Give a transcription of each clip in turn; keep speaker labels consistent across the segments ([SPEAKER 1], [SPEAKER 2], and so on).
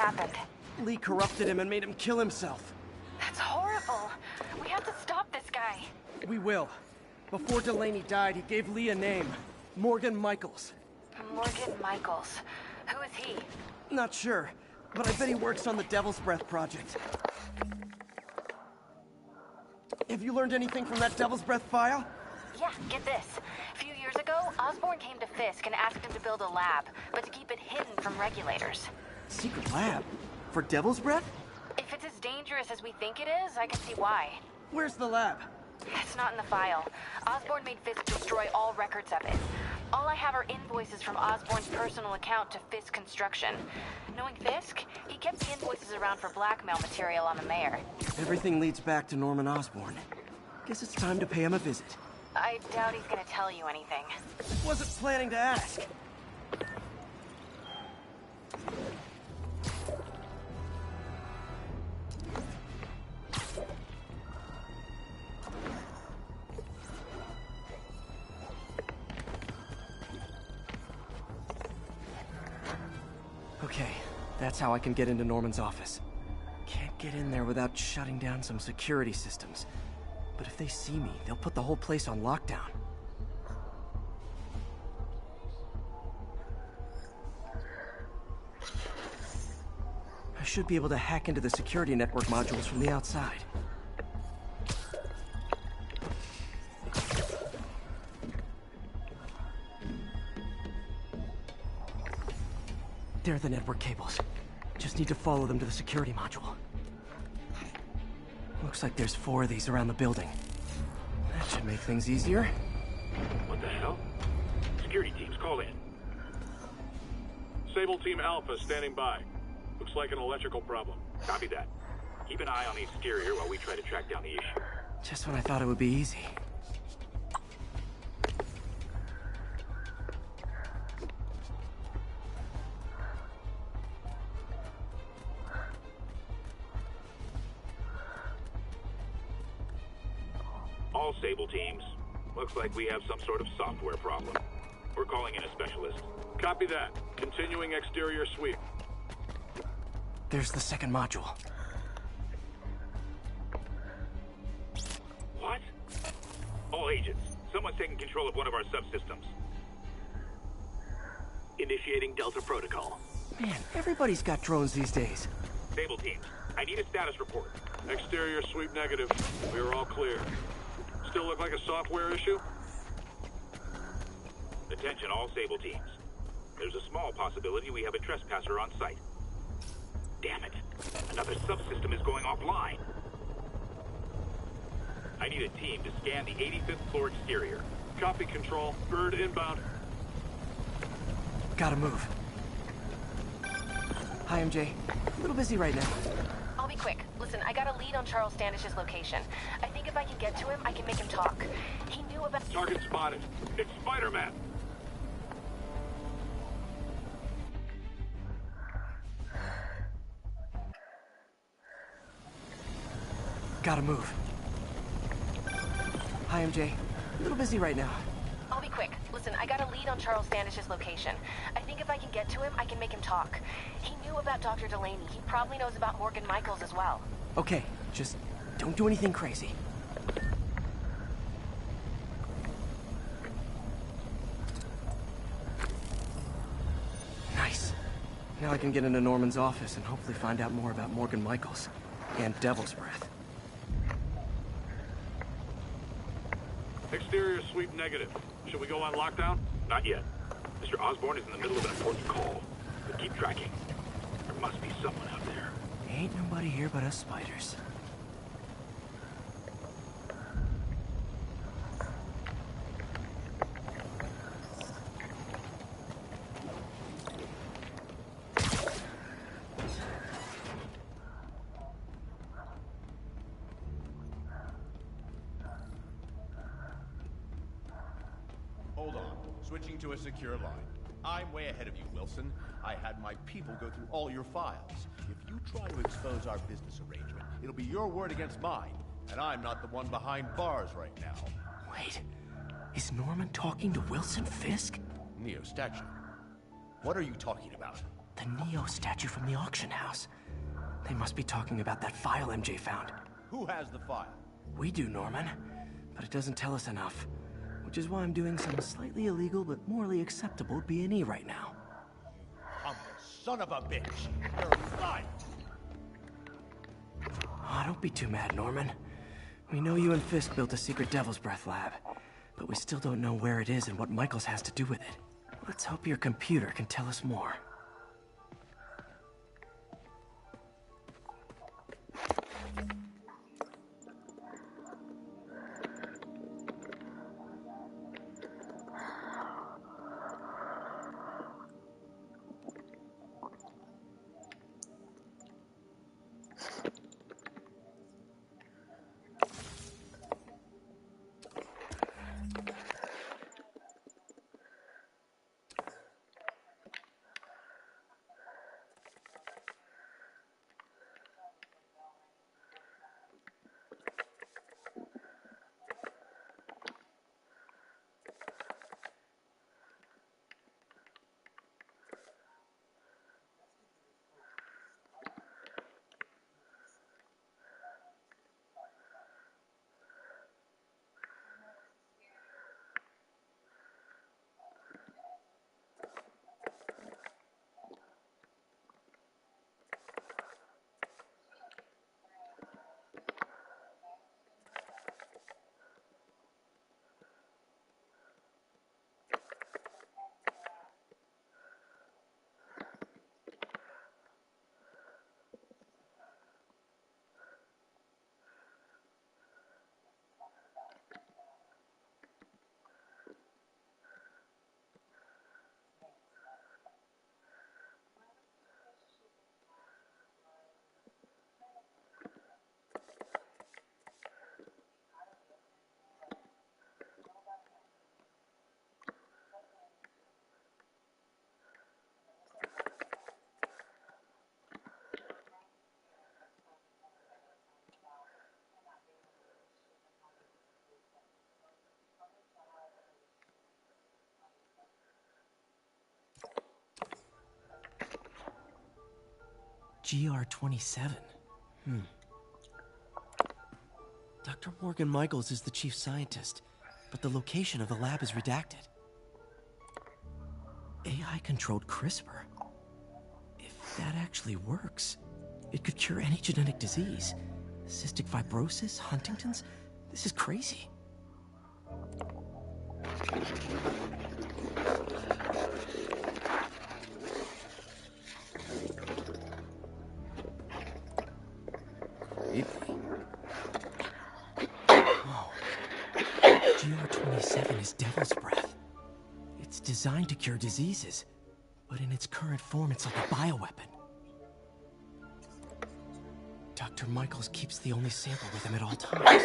[SPEAKER 1] happened?
[SPEAKER 2] Lee corrupted him and made him kill himself.
[SPEAKER 1] That's horrible. We have to stop this guy.
[SPEAKER 2] We will. Before Delaney died, he gave Lee a name. Morgan Michaels.
[SPEAKER 1] Morgan Michaels. Who is he?
[SPEAKER 2] Not sure, but I bet he works on the Devil's Breath project. Have you learned anything from that Devil's Breath file?
[SPEAKER 1] Yeah, get this. A few years ago, Osborn came to Fisk and asked him to build a lab, but to keep it hidden from regulators.
[SPEAKER 2] Secret lab? For Devil's Breath?
[SPEAKER 1] If it's as dangerous as we think it is, I can see why.
[SPEAKER 2] Where's the lab?
[SPEAKER 1] It's not in the file. Osborn made Fisk destroy all records of it. All I have are invoices from Osborn's personal account to Fisk Construction. Knowing Fisk, he kept the invoices around for blackmail material on the mayor.
[SPEAKER 2] Everything leads back to Norman Osborn. Guess it's time to pay him a visit.
[SPEAKER 1] I doubt he's gonna tell you anything.
[SPEAKER 2] Wasn't planning to ask. Okay, that's how I can get into Norman's office. Can't get in there without shutting down some security systems. But if they see me, they'll put the whole place on lockdown. I should be able to hack into the security network modules from the outside. There are the network cables. Just need to follow them to the security module. Looks like there's 4 of these around the building. That should make things easier.
[SPEAKER 3] What the hell? Security teams, call in. Sable Team Alpha standing by. Looks like an electrical problem. Copy that. Keep an eye on the exterior while we try to track down the issue.
[SPEAKER 2] Just when I thought it would be easy.
[SPEAKER 3] All Sable teams. Looks like we have some sort of software problem. We're calling in a specialist. Copy that. Continuing exterior sweep.
[SPEAKER 2] There's the second module.
[SPEAKER 3] What? All agents, someone's taking control of one of our subsystems. Initiating Delta Protocol.
[SPEAKER 2] Man, everybody's got drones these days.
[SPEAKER 3] Sable teams, I need a status report. Exterior sweep negative. We are all clear. Still look like a software issue? Attention all Sable teams. There's a small possibility we have a trespasser on site. Damn it. Another subsystem is going offline. I need a team to scan the 85th floor exterior. Copy, Control. Bird inbound.
[SPEAKER 2] Gotta move. Hi, MJ. A little busy right now.
[SPEAKER 1] I'll be quick. Listen, I got a lead on Charles Standish's location. I think if I can get to him, I can make him talk. He knew about...
[SPEAKER 3] Target spotted. It's Spider-Man.
[SPEAKER 2] Gotta move. Hi, MJ. A little busy right now.
[SPEAKER 1] I'll be quick. Listen, I got a lead on Charles Standish's location. I think if I can get to him, I can make him talk. He knew about Dr. Delaney. He probably knows about Morgan Michaels as well.
[SPEAKER 2] Okay, just don't do anything crazy. Nice. Now I can get into Norman's office and hopefully find out more about Morgan Michaels and Devil's Breath.
[SPEAKER 3] Exterior sweep negative. Should we go on lockdown? Not yet. Mr. Osborn is in the middle of an important call. But keep tracking. There must be someone out there.
[SPEAKER 2] Ain't nobody here but us spiders.
[SPEAKER 4] Hold on. Switching to a secure line. I'm way ahead of you, Wilson. I had my people go through all your files. If you try to expose our business arrangement, it'll be your word against mine. And I'm not the one behind bars right now.
[SPEAKER 2] Wait, is Norman talking to Wilson Fisk?
[SPEAKER 4] Neo Statue. What are you talking about?
[SPEAKER 2] The Neo statue from the auction house. They must be talking about that file MJ found.
[SPEAKER 4] Who has the file?
[SPEAKER 2] We do, Norman. But it doesn't tell us enough. Which is why I'm doing some slightly illegal but morally acceptable B&E right now.
[SPEAKER 4] Humble son of a bitch! You're lying!
[SPEAKER 2] Oh, don't be too mad, Norman. We know you and Fisk built a secret Devil's Breath lab, but we still don't know where it is and what Michaels has to do with it. Let's hope your computer can tell us more. GR-27. Dr. Morgan Michaels is the chief scientist, but the location of the lab is redacted. AI-controlled CRISPR? If that actually works, it could cure any genetic disease. Cystic fibrosis, Huntington's? This is crazy. Whoa. GR-27 is Devil's Breath. It's designed to cure diseases, but in its current form, it's like a bioweapon. Dr. Michaels keeps the only sample with him at all times.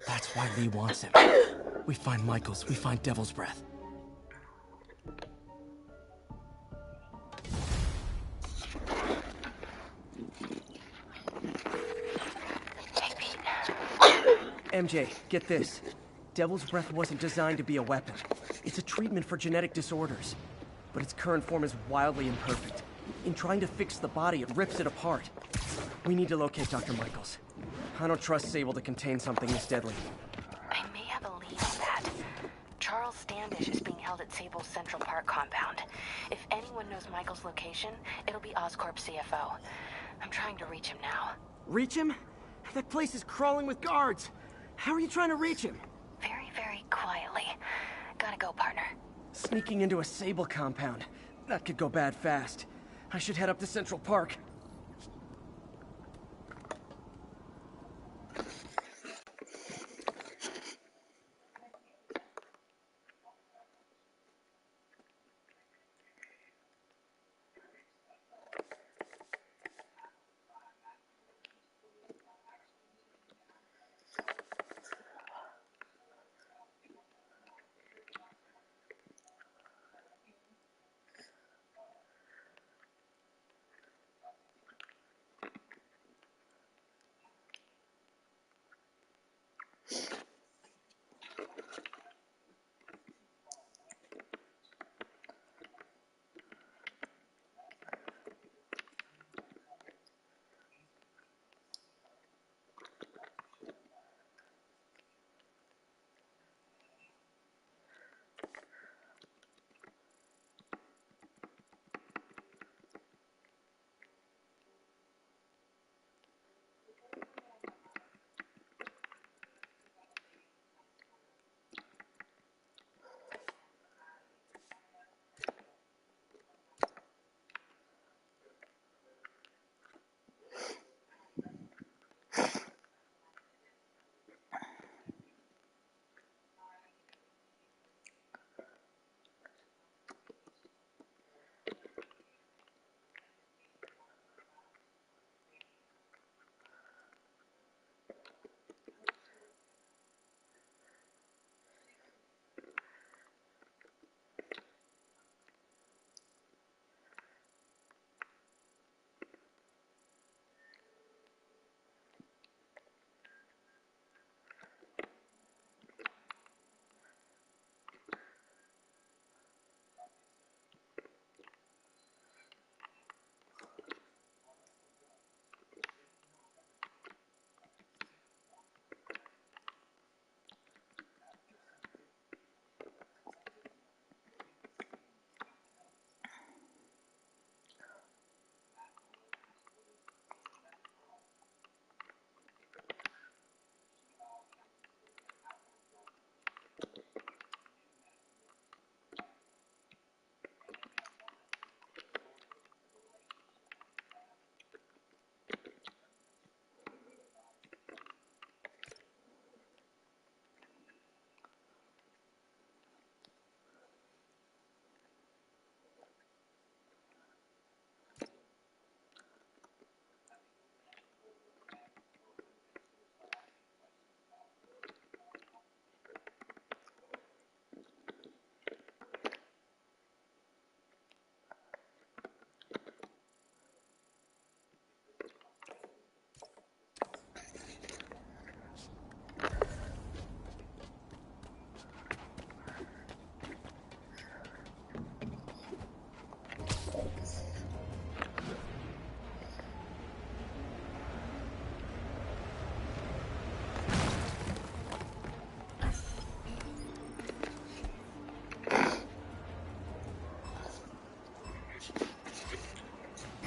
[SPEAKER 2] That's why Lee wants him. We find Michaels, we find Devil's Breath. MJ, get this. Devil's Breath wasn't designed to be a weapon. It's a treatment for genetic disorders. But its current form is wildly imperfect. In trying to fix the body, it rips it apart. We need to locate Dr. Michaels. I don't trust Sable to contain something this deadly.
[SPEAKER 1] I may have a lead on that. Charles Standish is being held at Sable's Central Park compound. If anyone knows Michael's location, it'll be Oscorp's CFO. I'm trying to reach him now.
[SPEAKER 2] Reach him? That place is crawling with guards. How are you trying to reach him?
[SPEAKER 1] Very, very quietly. Gotta go, partner.
[SPEAKER 2] Sneaking into a Sable compound. That could go bad fast. I should head up to Central Park.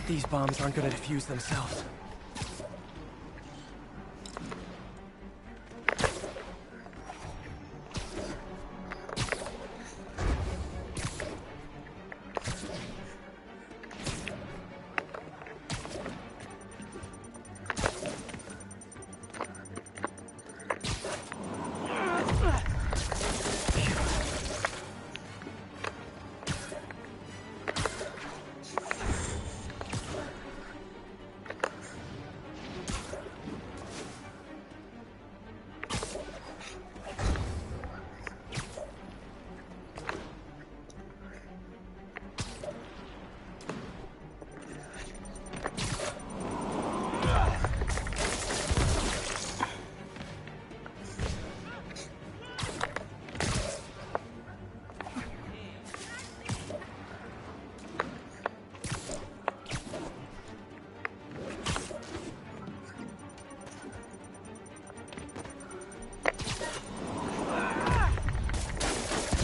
[SPEAKER 2] These bombs aren't gonna defuse themselves.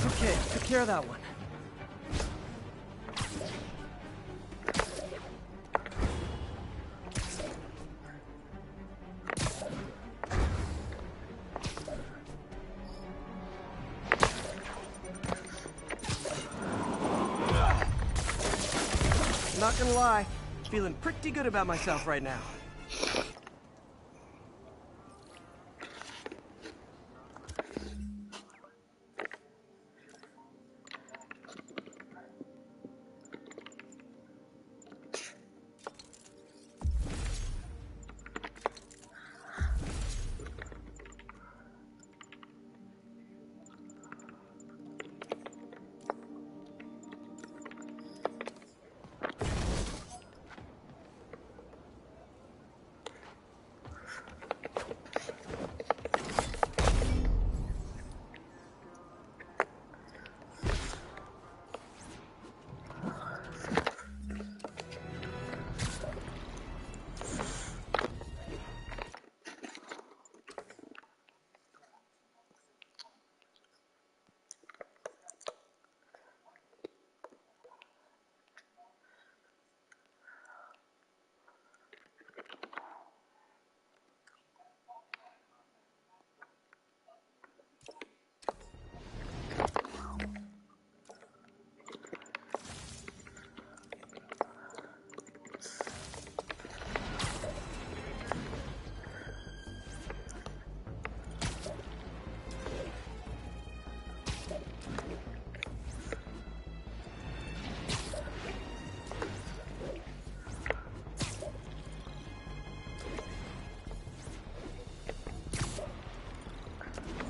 [SPEAKER 2] Okay, took care of that one. Not gonna lie, feeling pretty good about myself right now.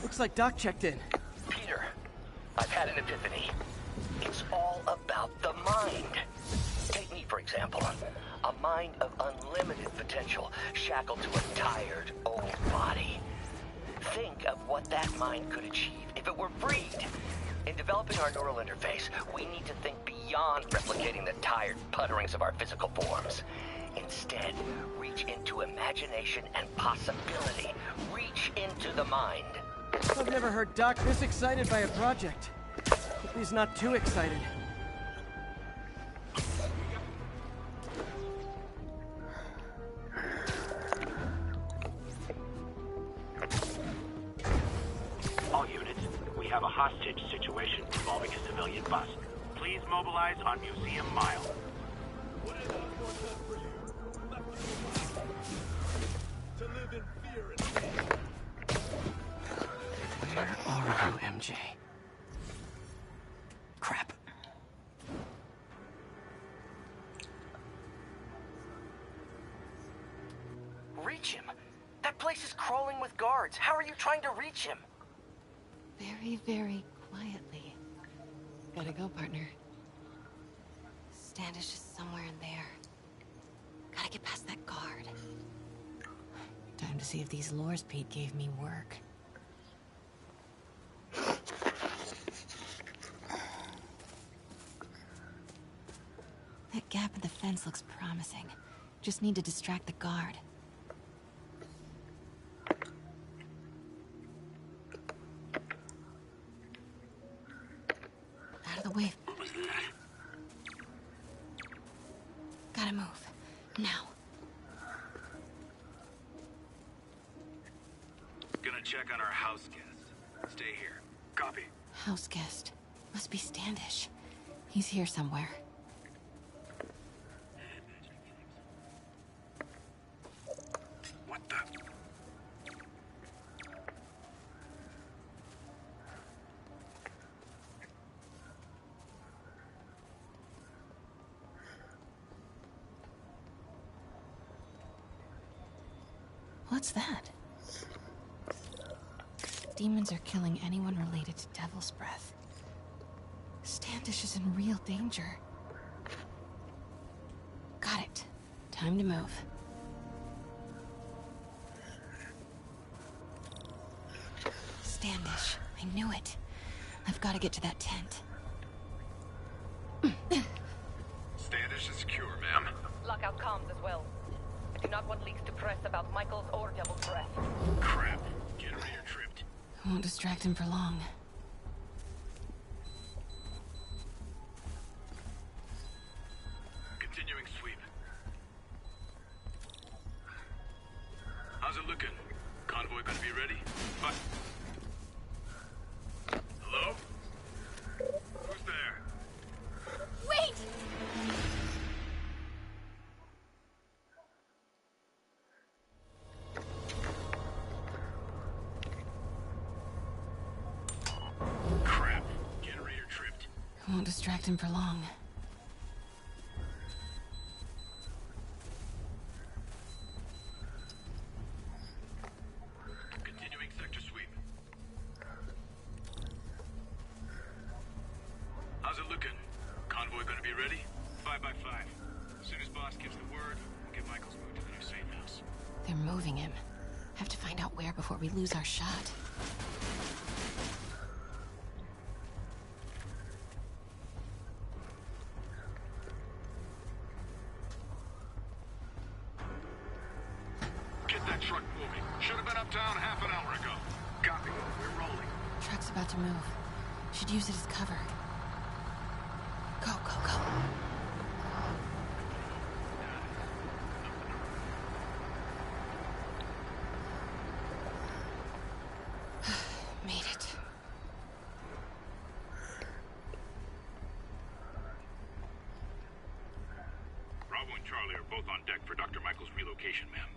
[SPEAKER 2] Looks like Doc checked in.
[SPEAKER 5] Peter, I've had an epiphany. It's all about the mind. Take me, for example. A mind of unlimited potential, shackled to a tired, old body. Think of what that mind could achieve if it were freed. In developing our neural interface, we need to think beyond replicating the tired putterings of our physical forms. Instead, reach into imagination and possibility. Reach into the mind.
[SPEAKER 2] I've never heard Doc this excited by a project. Hope he's not too excited.
[SPEAKER 3] All units, we have a hostage situation involving a civilian bus. Please mobilize on Museum Mile.
[SPEAKER 4] To live in fear and pain.
[SPEAKER 2] Where are you, MJ? Crap.
[SPEAKER 5] Reach him? That place is crawling with guards. How are you trying to reach him?
[SPEAKER 6] Very, very quietly. Gotta go, partner. Standish is somewhere in there. Gotta get past that guard. Time to see if these lures Pete gave me work. That gap in the fence looks promising. Just need to distract the guard. Out of the way.
[SPEAKER 3] What was that?
[SPEAKER 6] Gotta move. Now.
[SPEAKER 3] Gonna check on our house guest. Stay here. Copy.
[SPEAKER 6] House guest. Must be Standish. He's here somewhere.
[SPEAKER 3] What the?
[SPEAKER 6] What's that? Demons are killing anyone related to Devil's Breath. Standish is in real danger. Got it. Time to move. Standish. I knew it. I've got to get to that tent.
[SPEAKER 3] Standish is secure, ma'am.
[SPEAKER 7] Lockout comms as well. I do not want leaks to press about Michaels or Devil's Breath.
[SPEAKER 3] Crap. Generator tripped.
[SPEAKER 6] I won't distract him for long.
[SPEAKER 3] Continuing sweep. How's it looking? Convoy gonna be ready? But... Hello? Who's there?
[SPEAKER 6] Wait!
[SPEAKER 3] Crap. Generator tripped.
[SPEAKER 6] I won't distract him for long.
[SPEAKER 3] Continuing sector sweep. How's it looking? Convoy gonna be ready? 5 by 5. As soon as boss gives the word, we'll get Michael's moved to the new safe house.
[SPEAKER 6] They're moving him. Have to find out where before we lose our shot.
[SPEAKER 3] Get that truck moving. Should have been uptown half an hour ago. Copy. We're rolling.
[SPEAKER 6] Truck's about to move. Should use it as cover. Go, go, go. Made it.
[SPEAKER 3] Bravo and Charlie are both on deck for Dr. Michael's relocation, ma'am.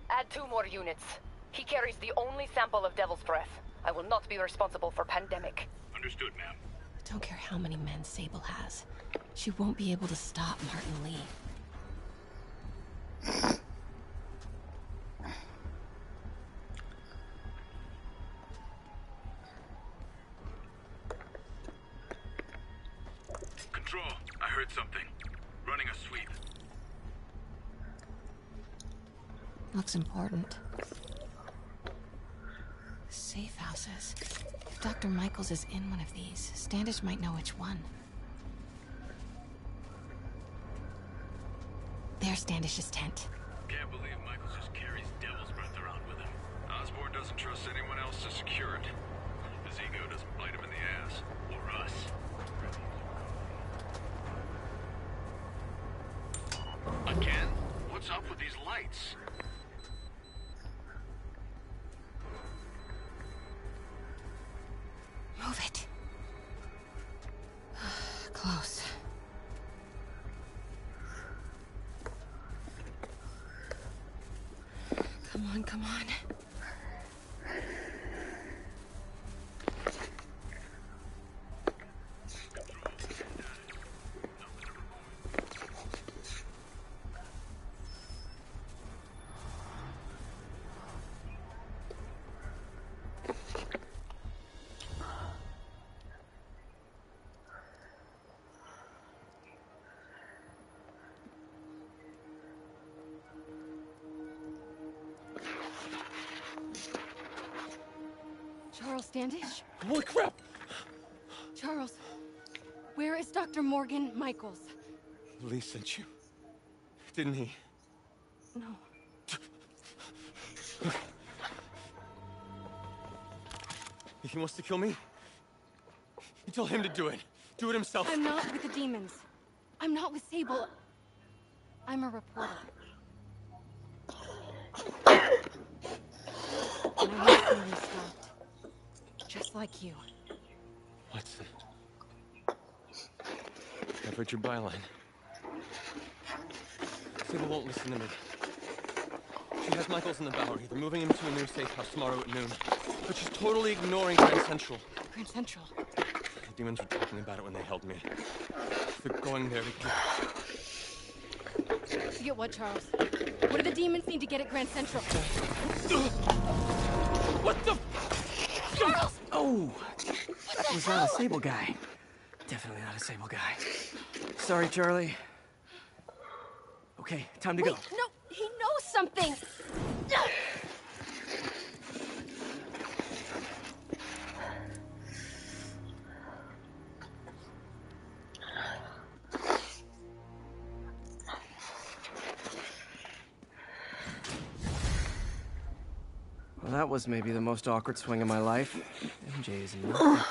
[SPEAKER 7] Add 2 more units. He carries the only sample of Devil's Breath. I will not be responsible for pandemic.
[SPEAKER 3] Understood, ma'am.
[SPEAKER 6] Don't care how many men Sable has. She won't be able to stop Martin Lee.
[SPEAKER 3] Control, I heard something. Running a sweep.
[SPEAKER 6] Looks important. Safe houses. If Dr. Michaels is in one of these, Standish might know which one. There's Standish's tent.
[SPEAKER 3] Can't believe Michaels just carries Devil's Breath around with him. Osborn doesn't trust anyone else to secure it. His ego doesn't bite him in the ass. Or us. Again? What's up with these lights?
[SPEAKER 6] Move it. Close. Come on, come on.
[SPEAKER 8] Charles Standish?
[SPEAKER 2] Holy crap!
[SPEAKER 8] Charles, where is Dr. Morgan Michaels?
[SPEAKER 2] Lee sent you. Didn't he?
[SPEAKER 8] No.
[SPEAKER 2] He wants to kill me? You tell him to do it. Do it himself.
[SPEAKER 8] I'm not with the demons. I'm not with Sable. I'm a reporter. like you.
[SPEAKER 9] Watson. I've read your byline. Sable won't listen to me. She has Michaels in the Bowery. They're moving him to a new safe house tomorrow at noon. But she's totally ignoring Grand Central.
[SPEAKER 8] Grand Central.
[SPEAKER 9] The demons were talking about it when they held me. They're going there to get...
[SPEAKER 8] To get what, Charles? What do the demons need to get at Grand Central?
[SPEAKER 9] What the...
[SPEAKER 8] Charles!
[SPEAKER 2] Oh! That was not a Sable guy. Definitely not a Sable guy. Sorry, Charlie. Okay, time to go.
[SPEAKER 8] Wait, no! He knows something!
[SPEAKER 2] Well, that was maybe the most awkward swing of my life. MJ is not.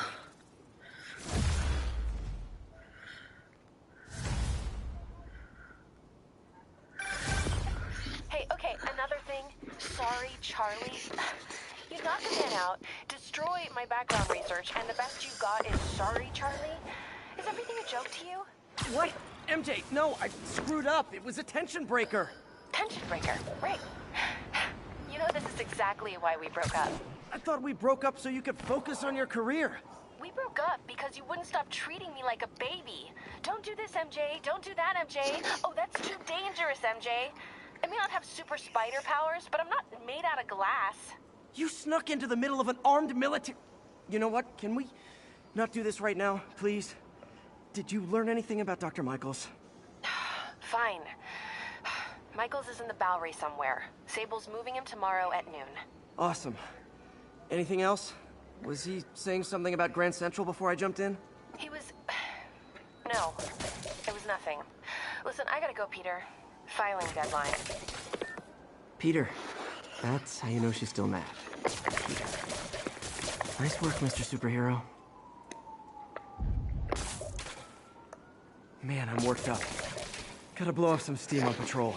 [SPEAKER 1] Hey, okay, another thing. Sorry, Charlie. You knocked the man out, destroy my background research, and the best you got is sorry, Charlie? Is everything a joke to you?
[SPEAKER 2] What? MJ, no, I screwed up. It was a tension breaker.
[SPEAKER 1] Tension breaker, right. You know, this is exactly why we broke up.
[SPEAKER 2] I thought we broke up so you could focus on your career.
[SPEAKER 1] We broke up because you wouldn't stop treating me like a baby. Don't do this, MJ. Don't do that, MJ. Oh, that's too dangerous, MJ. I may not have super spider powers, but I'm not made out of glass.
[SPEAKER 2] You snuck into the middle of an armed military... You know what? Can we not do this right now, please? Did you learn anything about Dr. Michaels?
[SPEAKER 1] Fine. Michaels is in the Bowery somewhere. Sable's moving him tomorrow at noon.
[SPEAKER 2] Awesome. Anything else? Was he saying something about Grand Central before I jumped in?
[SPEAKER 1] He was... No. It was nothing. Listen, I gotta go, Peter. Filing deadline.
[SPEAKER 2] Peter. That's how you know she's still mad. Peter. Nice work, Mr. Superhero. Man, I'm worked up. Gotta blow off some steam on patrol.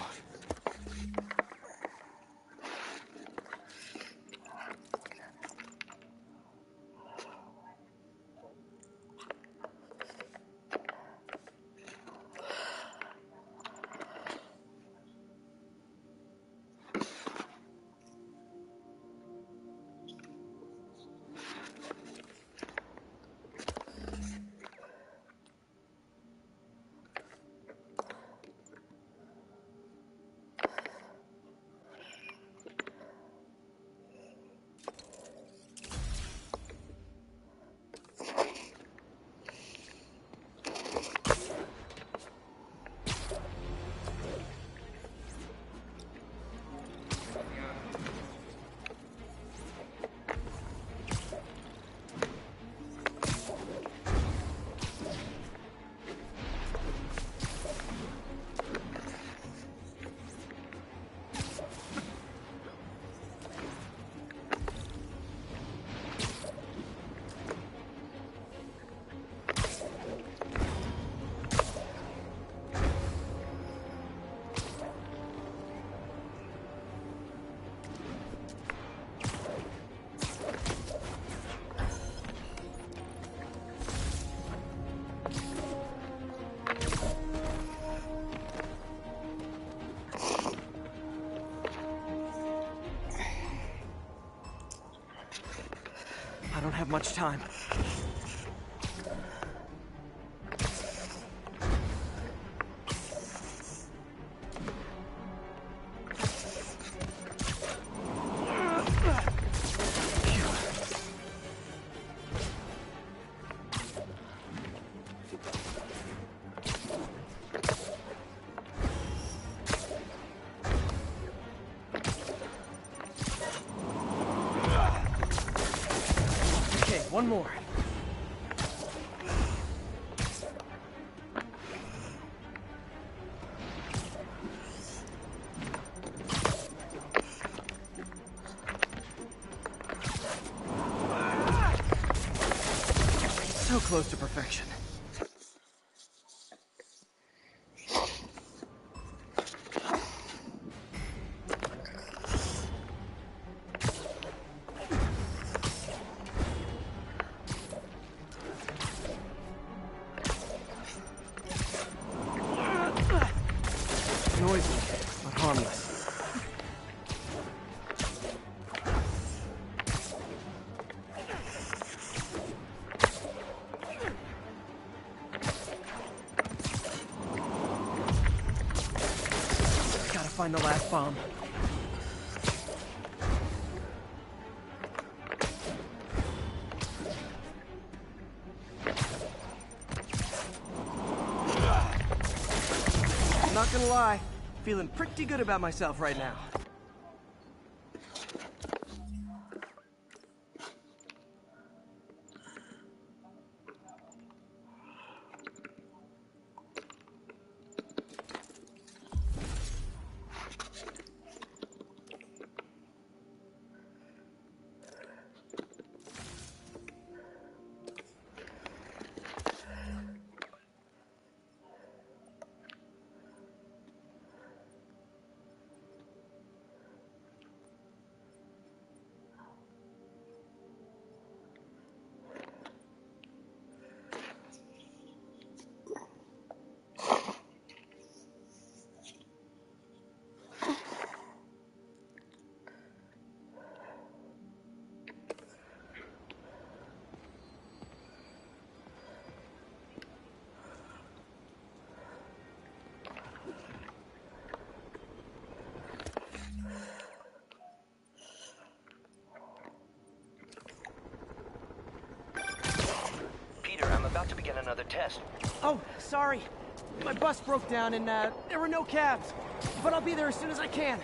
[SPEAKER 2] I don't have much time. One more. So close to perfection. find the last bomb. I'm not gonna lie, feeling pretty good about myself right now.
[SPEAKER 5] I'm about to begin another test.
[SPEAKER 2] Oh, sorry. My bus broke down and there were no cabs. But I'll be there as soon as I can.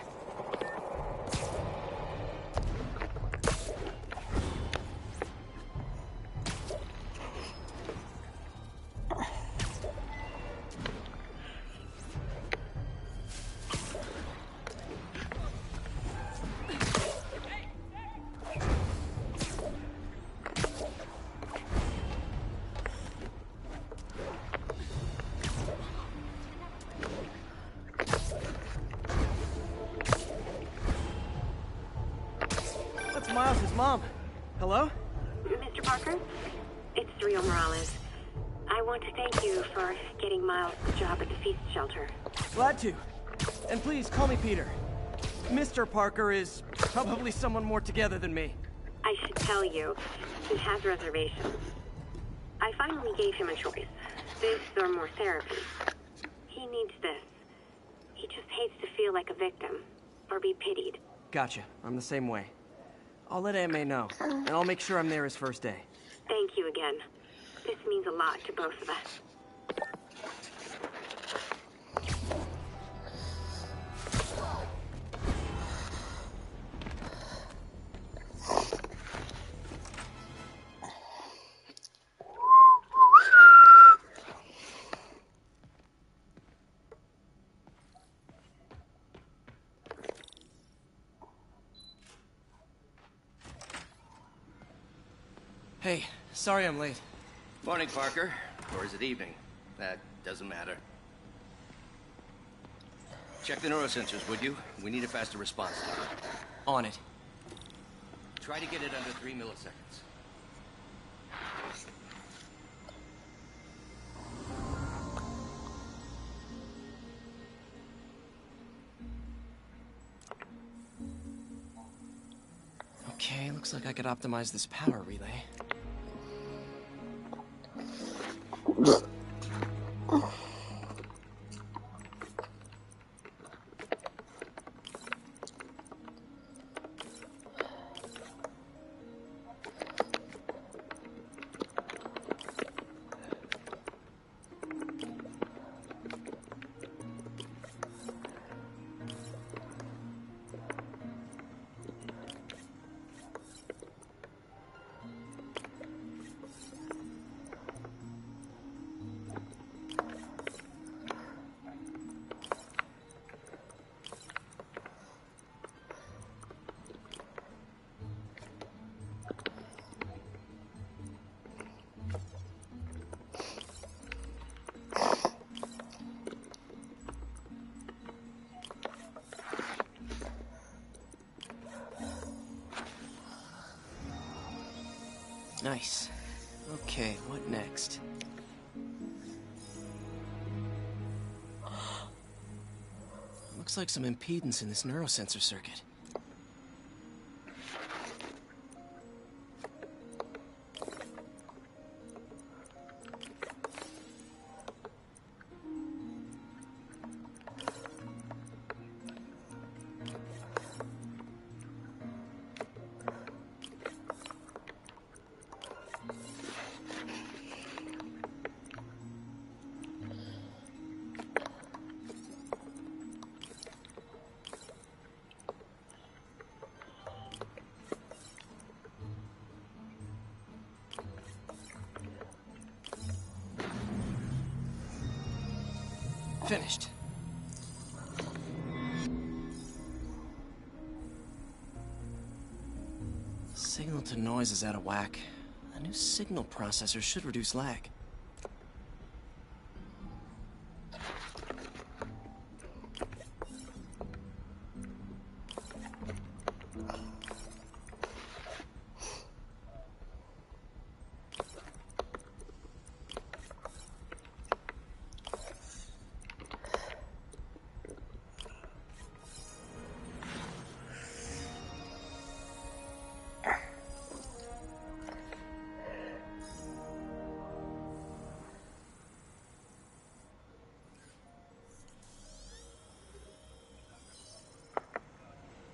[SPEAKER 2] Miles' mom. Hello?
[SPEAKER 10] Mr. Parker? It's Rio Morales. I want to thank you for getting Miles the job at the feast shelter.
[SPEAKER 2] Glad to. And please, call me Peter. Mr. Parker is probably someone more together than me.
[SPEAKER 10] I should tell you, he has reservations. I finally gave him a choice. This or more therapy. He needs this. He just hates to feel like a victim. Or be pitied.
[SPEAKER 2] Gotcha. I'm the same way. I'll let Aunt May know, and I'll make sure I'm there his first day.
[SPEAKER 10] Thank you again. This means a lot to both of us.
[SPEAKER 2] Hey, sorry I'm late.
[SPEAKER 5] Morning, Parker. Or is it evening? That doesn't matter. Check the neurosensors, would you? We need a faster response time.
[SPEAKER 2] On it.
[SPEAKER 5] Try to get it under 3 milliseconds.
[SPEAKER 2] Okay, looks like I could optimize this power relay. Nice. Okay, what next? Looks like some impedance in this neurosensor circuit. Finished. Signal to noise is out of whack. A new signal processor should reduce lag.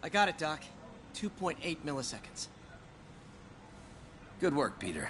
[SPEAKER 2] I got it, Doc. 2.8 milliseconds. Good work, Peter.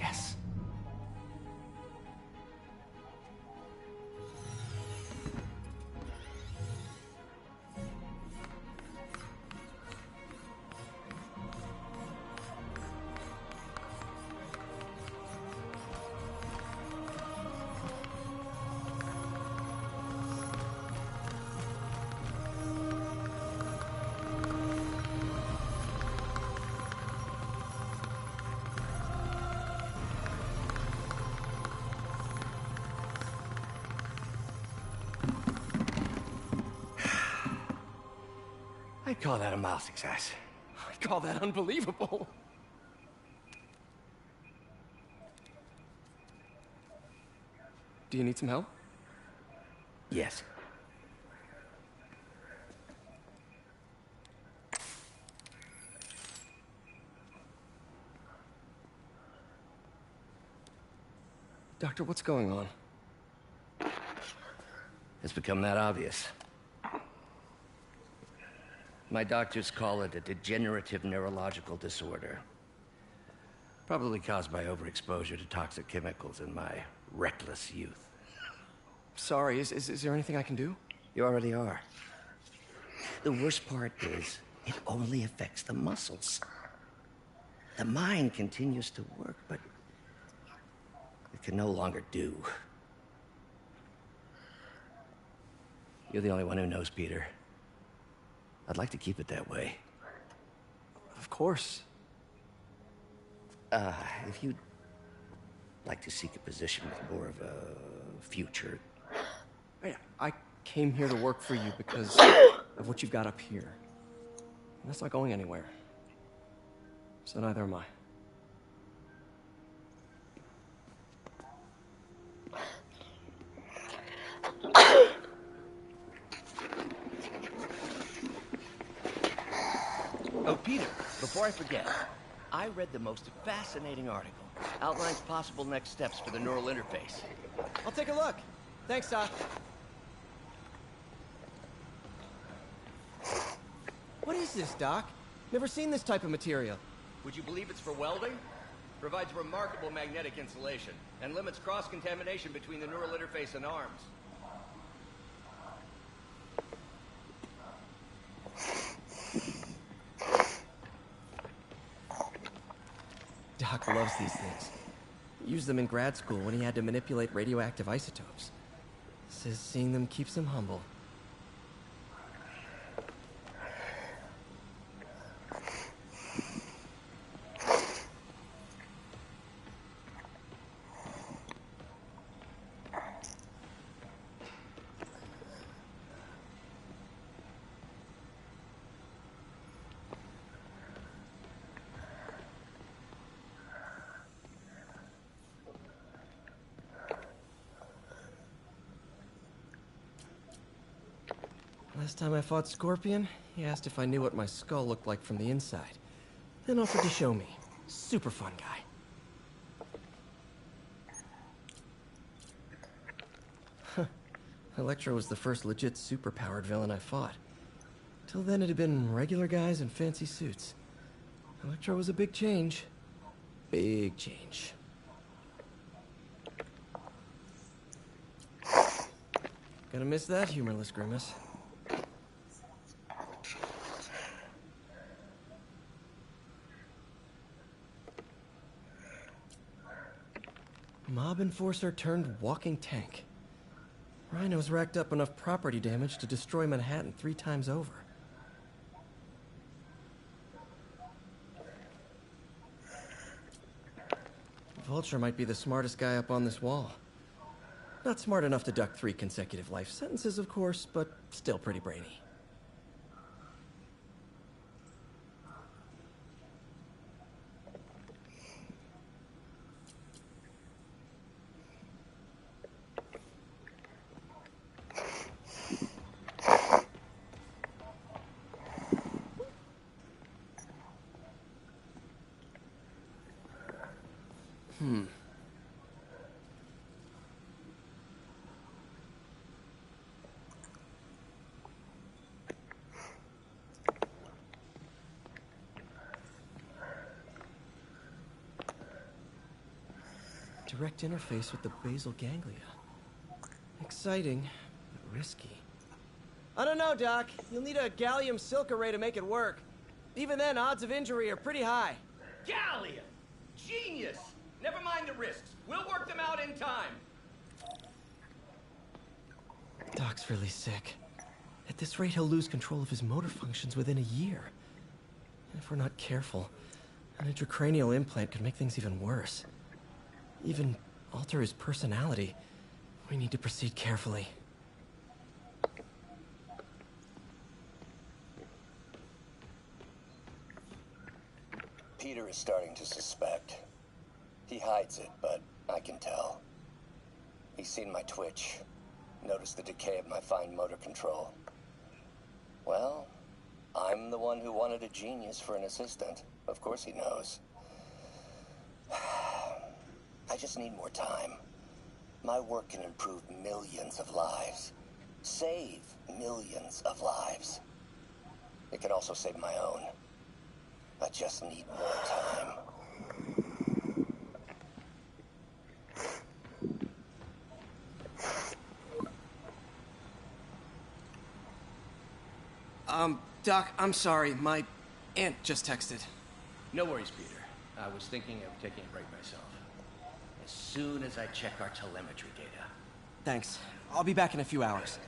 [SPEAKER 2] Yes.
[SPEAKER 5] I'd call that a mild success.
[SPEAKER 2] I call that unbelievable. Do you need some help?
[SPEAKER 5] Yes.
[SPEAKER 2] Doctor, what's going on?
[SPEAKER 5] It's become that obvious. My doctors call it a degenerative neurological disorder. Probably caused by overexposure to toxic chemicals in my reckless youth.
[SPEAKER 2] Sorry, is there anything I can do?
[SPEAKER 5] You already are. The worst part is, it only affects the muscles. The mind continues to work, but it can no longer do. You're the only one who knows, Peter. I'd like to keep it that way.
[SPEAKER 2] Of course.
[SPEAKER 5] If you'd like to seek a position with more of a future.
[SPEAKER 2] I came here to work for you because of what you've got up here. And that's not going anywhere. So neither am I.
[SPEAKER 5] Oh, Peter, before I forget, I read the most fascinating article. Outlines possible next steps for the neural interface.
[SPEAKER 2] I'll take a look. Thanks, Doc. What is this, Doc? Never seen this type of material.
[SPEAKER 5] Would you believe it's for welding? Provides remarkable magnetic insulation and limits cross-contamination between the neural interface and arms.
[SPEAKER 2] Doc loves these things. He used them in grad school when he had to manipulate radioactive isotopes. Says seeing them keeps him humble. Last time I fought Scorpion, he asked if I knew what my skull looked like from the inside. Then offered to show me. Super fun guy. Electro was the first legit superpowered villain I fought. Till then it had been regular guys in fancy suits. Electro was a big change. Big change. Gonna miss that humorless grimace. Mob enforcer turned walking tank. Rhino's racked up enough property damage to destroy Manhattan 3 times over. Vulture might be the smartest guy up on this wall. Not smart enough to duck 3 consecutive life sentences, of course, but still pretty brainy. Direct interface with the basal ganglia. Exciting, but risky. I don't know, Doc. You'll need a gallium silk array to make it work. Even then, odds of injury are pretty high.
[SPEAKER 11] Gallium! Genius! Never mind the risks. We'll work them out in time.
[SPEAKER 2] Doc's really sick. At this rate, he'll lose control of his motor functions within a year. And if we're not careful, an intracranial implant could make things even worse. Even alter his personality. We need to proceed carefully.
[SPEAKER 5] Peter is starting to suspect. He hides it, but I can tell. He's seen my twitch, noticed the decay of my fine motor control. Well, I'm the one who wanted a genius for an assistant. Of course he knows. I just need more time. My work can improve millions of lives. Save millions of lives. It can also save my own. I just need more time.
[SPEAKER 2] Doc, I'm sorry. My aunt just texted.
[SPEAKER 4] No worries, Peter. I was thinking of taking a break myself. As soon as I check our telemetry data.
[SPEAKER 2] Thanks. I'll be back in a few hours.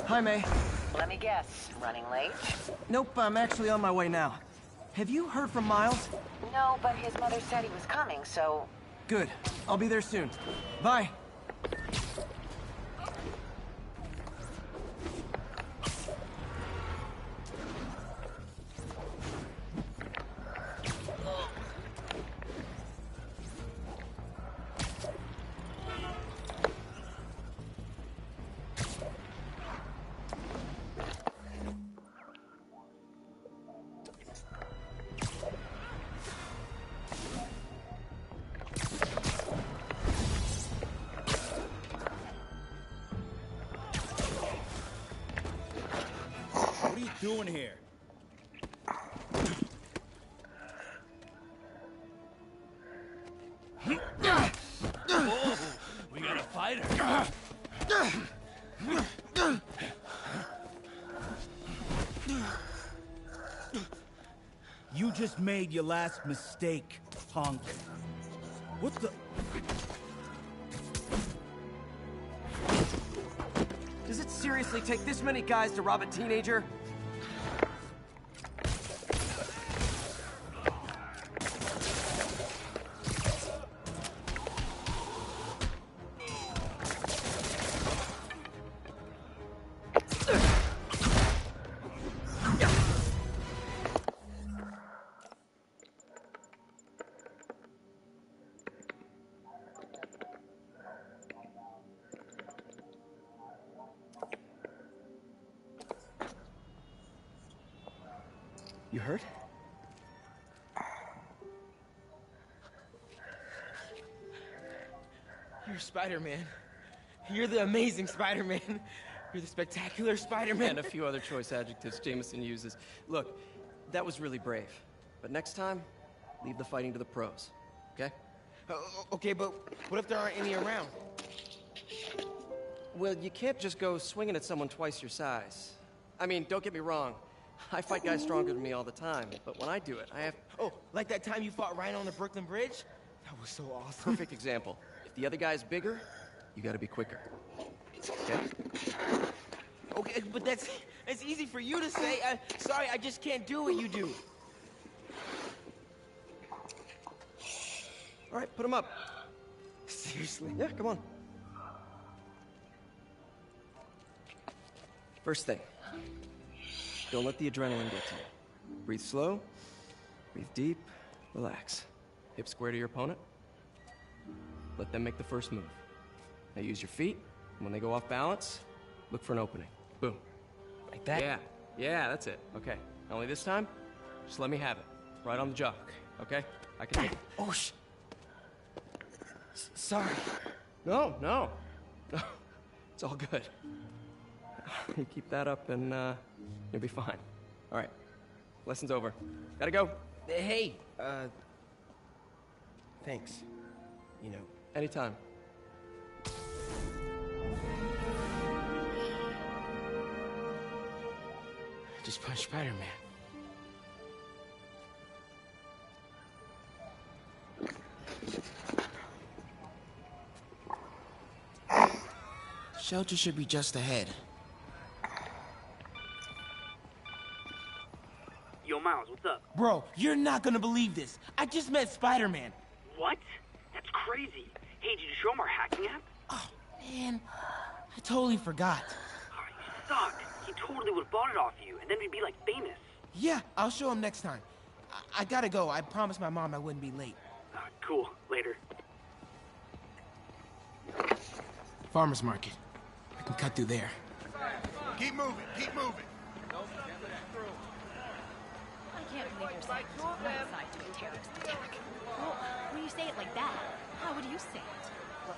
[SPEAKER 2] Hi, May.
[SPEAKER 12] Let me guess, running late?
[SPEAKER 2] Nope, I'm actually on my way now. Have you heard from Miles?
[SPEAKER 12] No, but his mother said he was coming, so...
[SPEAKER 2] Good. I'll be there soon. Bye.
[SPEAKER 11] Doing here? Oh, we got a fighter. You just made your last mistake, punk. What the...
[SPEAKER 2] Does it seriously take this many guys to rob a teenager? You hurt?
[SPEAKER 13] You're Spider-Man. You're the amazing Spider-Man. You're the spectacular Spider-Man.
[SPEAKER 2] And a few other choice adjectives Jameson uses. Look, that was really brave. But next time, leave the fighting to the pros, okay?
[SPEAKER 13] Okay, but what if there aren't any around?
[SPEAKER 2] Well, you can't just go swinging at someone twice your size. I mean, don't get me wrong. I fight guys stronger than me all the time, but when I do it, I have...
[SPEAKER 13] Oh, like that time you fought Rhino on the Brooklyn Bridge? That was so awesome.
[SPEAKER 2] Perfect example. If the other guy's bigger, you gotta be quicker. Okay?
[SPEAKER 13] Okay, but that's easy for you to say. Sorry, I just can't do what you do.
[SPEAKER 2] All right, put him up.
[SPEAKER 13] Seriously?
[SPEAKER 2] Yeah, come on. First thing. Don't let the adrenaline get to you. Breathe slow, breathe deep, relax. Hip square to your opponent. Let them make the first move. Now use your feet, and when they go off balance, look for an opening. Boom.
[SPEAKER 13] Like that?
[SPEAKER 2] Yeah, that's it. Okay. Only this time, just let me have it. Right on the jaw. Okay? I can take it.
[SPEAKER 13] Oh, sorry.
[SPEAKER 2] No. It's all good. You keep that up and, you'll be fine. All right. Lesson's over. Gotta go.
[SPEAKER 13] Hey, thanks. You know.
[SPEAKER 2] Anytime.
[SPEAKER 13] Just punch Spider-Man. Shelter should be just ahead.
[SPEAKER 14] Yo, Miles, what's up?
[SPEAKER 13] Bro, you're not gonna believe this. I just met Spider-Man.
[SPEAKER 14] What? That's crazy. Hey, did you show him our hacking app?
[SPEAKER 13] Oh, man. I totally forgot.
[SPEAKER 14] Oh, you suck. He totally would have bought it off you, and then we'd be, like, famous.
[SPEAKER 13] Yeah, I'll show him next time. I gotta go. I promised my mom I wouldn't be late.
[SPEAKER 14] Cool. Later.
[SPEAKER 13] Farmer's market. I can cut through there.
[SPEAKER 4] Keep moving, keep moving.
[SPEAKER 8] I can't believe you're saying outside to a terrorist attack. Well, when you say it like that, how would you say it? Look,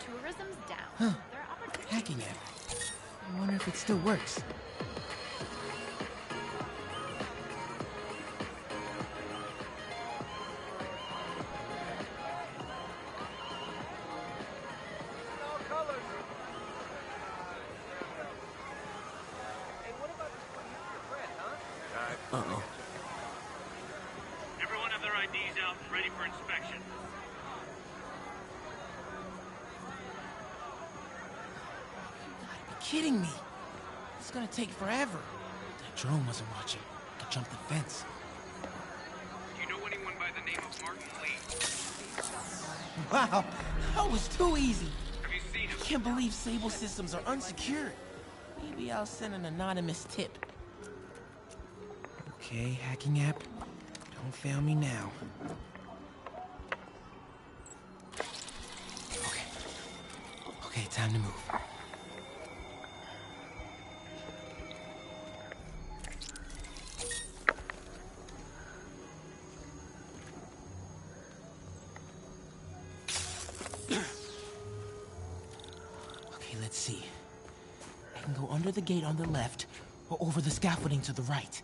[SPEAKER 8] tourism's down.
[SPEAKER 13] Huh.
[SPEAKER 8] There are opportunities.
[SPEAKER 13] Hacking app. I wonder if it still works. Uh-oh.
[SPEAKER 15] Everyone have their IDs out and ready for inspection.
[SPEAKER 13] You gotta be kidding me. It's gonna take forever. That drone wasn't watching. I could jump the fence.
[SPEAKER 15] Do you know anyone by the name of Martin Lee?
[SPEAKER 13] Wow, that was too easy.
[SPEAKER 15] Have you seen him?
[SPEAKER 13] I can't believe Sable systems are unsecured. Maybe I'll send an anonymous tip. Okay, hacking app. Don't fail me now. Okay, time to move. Okay, let's see. I can go under the gate on the left, or over the scaffolding to the right.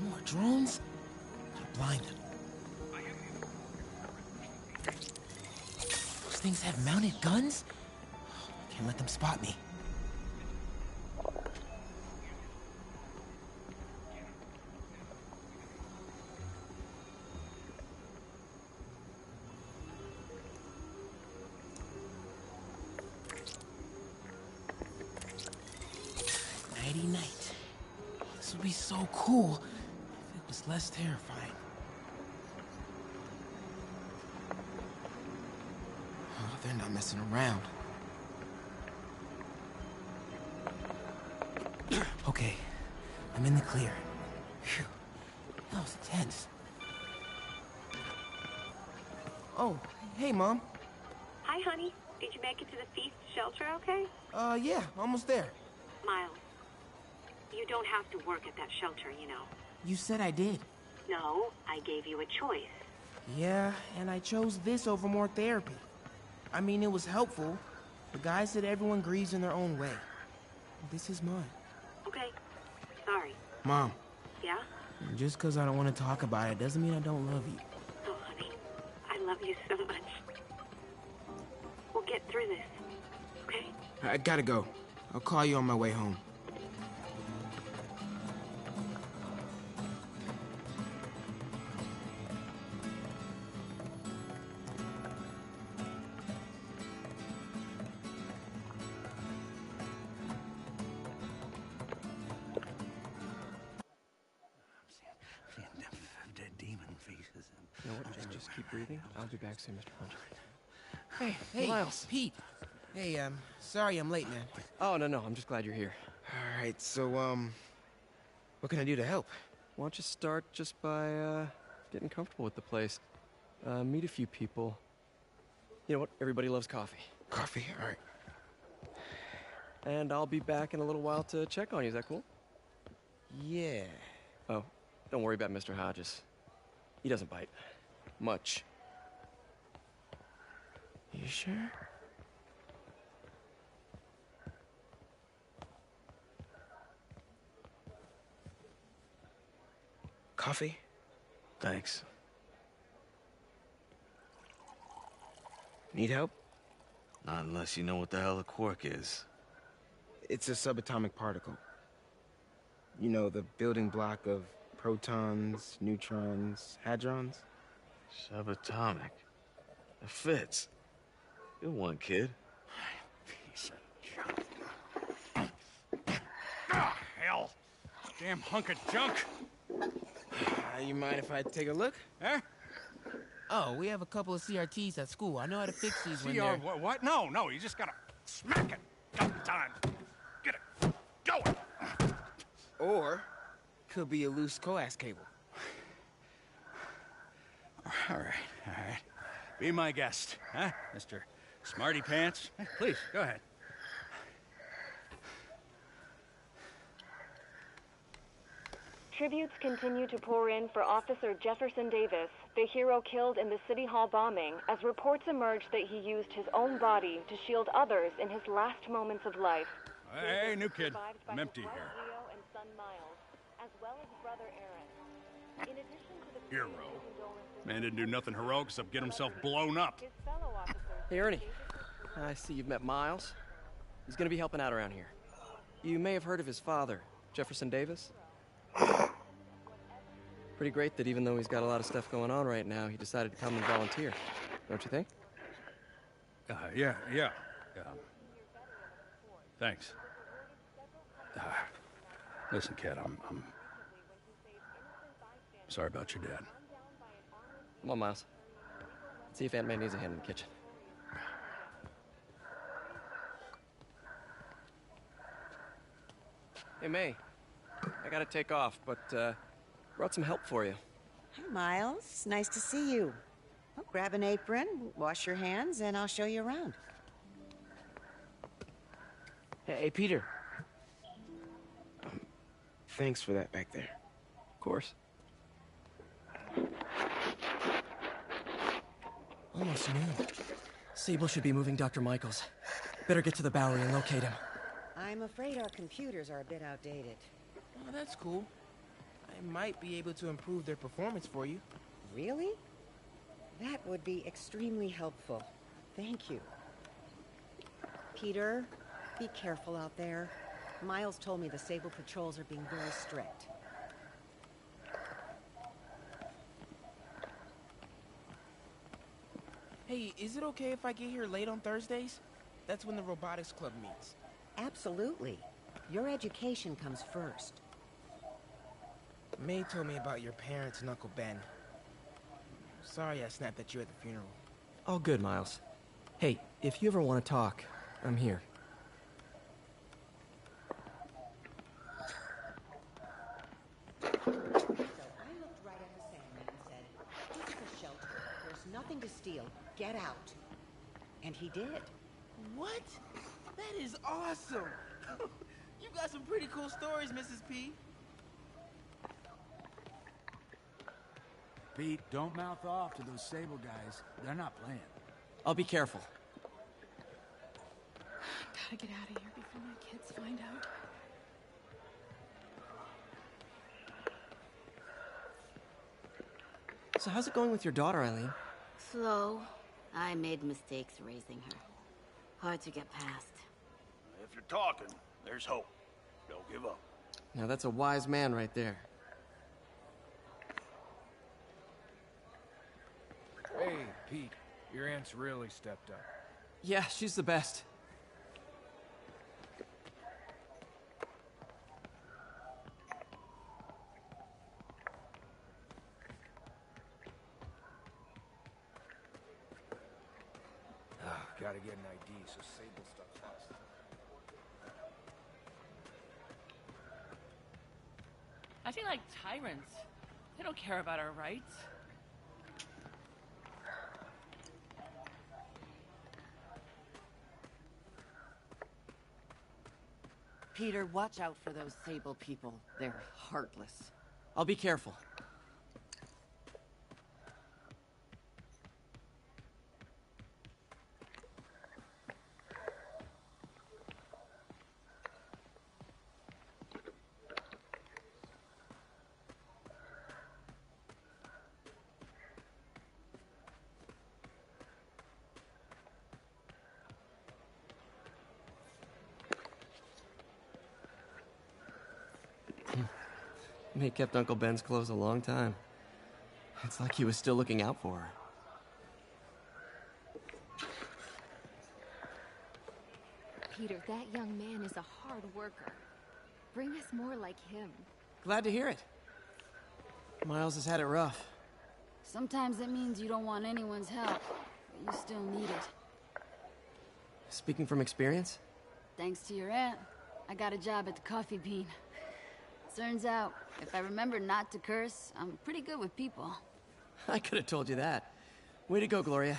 [SPEAKER 13] More drones? Gotta blind them. Those things have mounted guns? Can't let them spot me. This would be so cool if it was less terrifying. Oh, they're not messing around. Okay, I'm in the clear. Phew, that was tense. Oh, hey, Mom.
[SPEAKER 10] Hi, honey. Did you make it to the Feast shelter okay?
[SPEAKER 13] Yeah, almost there.
[SPEAKER 10] Miles, you don't have to work at that shelter, you know.
[SPEAKER 13] You said I did.
[SPEAKER 10] No, I gave you a choice.
[SPEAKER 13] Yeah, and I chose this over more therapy. I mean, it was helpful. The guy said everyone grieves in their own way. This is mine.
[SPEAKER 10] Okay. Sorry.
[SPEAKER 13] Mom.
[SPEAKER 10] Yeah?
[SPEAKER 13] Just because I don't want to talk about it doesn't mean I don't love you.
[SPEAKER 10] Oh, honey. I love you so much. We'll get through this. Okay?
[SPEAKER 13] I gotta go. I'll call you on my way home.
[SPEAKER 2] You know what? Just keep breathing. I'll be back soon, Mr. Hunter.
[SPEAKER 13] Hey,
[SPEAKER 2] Miles.
[SPEAKER 13] Pete. Hey, sorry I'm late, man.
[SPEAKER 2] Oh, no, I'm just glad you're here.
[SPEAKER 13] All right, so, what can I do to help?
[SPEAKER 2] Why don't you start just by, getting comfortable with the place. Meet a few people. You know what? Everybody loves coffee.
[SPEAKER 13] Coffee? All right.
[SPEAKER 2] And I'll be back in a little while to check on you. Is that cool?
[SPEAKER 13] Yeah.
[SPEAKER 2] Oh, don't worry about Mr. Hodges. He doesn't bite. Much.
[SPEAKER 13] You sure? Coffee?
[SPEAKER 2] Thanks.
[SPEAKER 13] Need help?
[SPEAKER 16] Not unless you know what the hell a quark is.
[SPEAKER 13] It's a subatomic particle. You know, the building block of protons, neutrons, hadrons?
[SPEAKER 16] Subatomic. It fits. Good one, kid.
[SPEAKER 3] Piece of junk. Ah, hell. Damn hunk of junk.
[SPEAKER 13] You mind if I take a look?
[SPEAKER 3] Huh?
[SPEAKER 13] Oh, we have a couple of CRTs at school. I know how to fix these when they're...
[SPEAKER 3] What? No, you just gotta smack it a couple times. Get it going.
[SPEAKER 13] Or, could be a loose coax cable.
[SPEAKER 3] All right. Be my guest, huh, Mr. Smarty Pants? Please, go ahead.
[SPEAKER 17] Tributes continue to pour in for Officer Jefferson Davis, the hero killed in the City Hall bombing, as reports emerge that he used his own body to shield others in his last moments of life.
[SPEAKER 3] Hey, new kid. I'm empty here.
[SPEAKER 17] Leo and son Miles, as well as brother Aaron. In addition to the
[SPEAKER 3] Hero. Man didn't do nothing heroic except get himself blown up.
[SPEAKER 17] his fellow officers,
[SPEAKER 2] Hey, Ernie. I see you've met Miles. He's gonna be helping out around here. You may have heard of his father, Jefferson Davis. Pretty great that even though he's got a lot of stuff going on right now, he decided to come and volunteer. Don't you think?
[SPEAKER 3] Yeah. Thanks. Listen, kid, I'm sorry about your dad.
[SPEAKER 2] Come on, Miles. Let's see if Aunt May needs a hand in the kitchen. Hey, May. I gotta take off, but, brought some help for you.
[SPEAKER 18] Hi, Miles. Nice to see you. Well, grab an apron, wash your hands, and I'll show you around.
[SPEAKER 13] Hey, Peter. Thanks for that back there.
[SPEAKER 2] Of course. Almost noon. Sable should be moving Dr. Michaels. Better get to the Bowery and locate him.
[SPEAKER 18] I'm afraid our computers are a bit outdated.
[SPEAKER 13] Oh, that's cool. I might be able to improve their performance for you.
[SPEAKER 18] Really? That would be extremely helpful. Thank you. Peter, be careful out there. Miles told me the Sable patrols are being very strict.
[SPEAKER 13] Hey, is it okay if I get here late on Thursdays? That's when the robotics club meets.
[SPEAKER 18] Absolutely. Your education comes first.
[SPEAKER 13] May told me about your parents and Uncle Ben. Sorry I snapped at you at the funeral.
[SPEAKER 2] All good, Miles. Hey, if you ever want to talk, I'm here.
[SPEAKER 18] So I looked right at the Sandman and said, "This is a shelter. There's nothing to steal. Get out." And he did.
[SPEAKER 13] What? That is awesome! You got some pretty cool stories, Mrs. P.
[SPEAKER 19] Pete, don't mouth off to those Sable guys. They're not playing.
[SPEAKER 2] I'll be careful.
[SPEAKER 8] Gotta get out of here before my kids find out.
[SPEAKER 2] So how's it going with your daughter, Eileen?
[SPEAKER 20] Slow. I made mistakes raising her. Hard to get past.
[SPEAKER 21] If you're talking, there's hope. Don't give up.
[SPEAKER 2] Now that's a wise man right there.
[SPEAKER 19] Hey, Pete, your aunt's really stepped up.
[SPEAKER 2] Yeah, she's the best.
[SPEAKER 19] Gotta get an ID so Sable stuff fast.
[SPEAKER 22] I feel like tyrants. They don't care about our rights.
[SPEAKER 12] Peter, watch out for those Sable people. They're heartless.
[SPEAKER 2] I'll be careful. May kept Uncle Ben's clothes a long time. It's like he was still looking out for her.
[SPEAKER 23] Peter, that young man is a hard worker. Bring us more like him.
[SPEAKER 2] Glad to hear it. Miles has had it rough.
[SPEAKER 23] Sometimes it means you don't want anyone's help, but you still need it.
[SPEAKER 2] Speaking from experience?
[SPEAKER 23] Thanks to your aunt, I got a job at the Coffee Bean. Turns out, if I remember not to curse, I'm pretty good with people.
[SPEAKER 2] I could have told you that. Way to go, Gloria.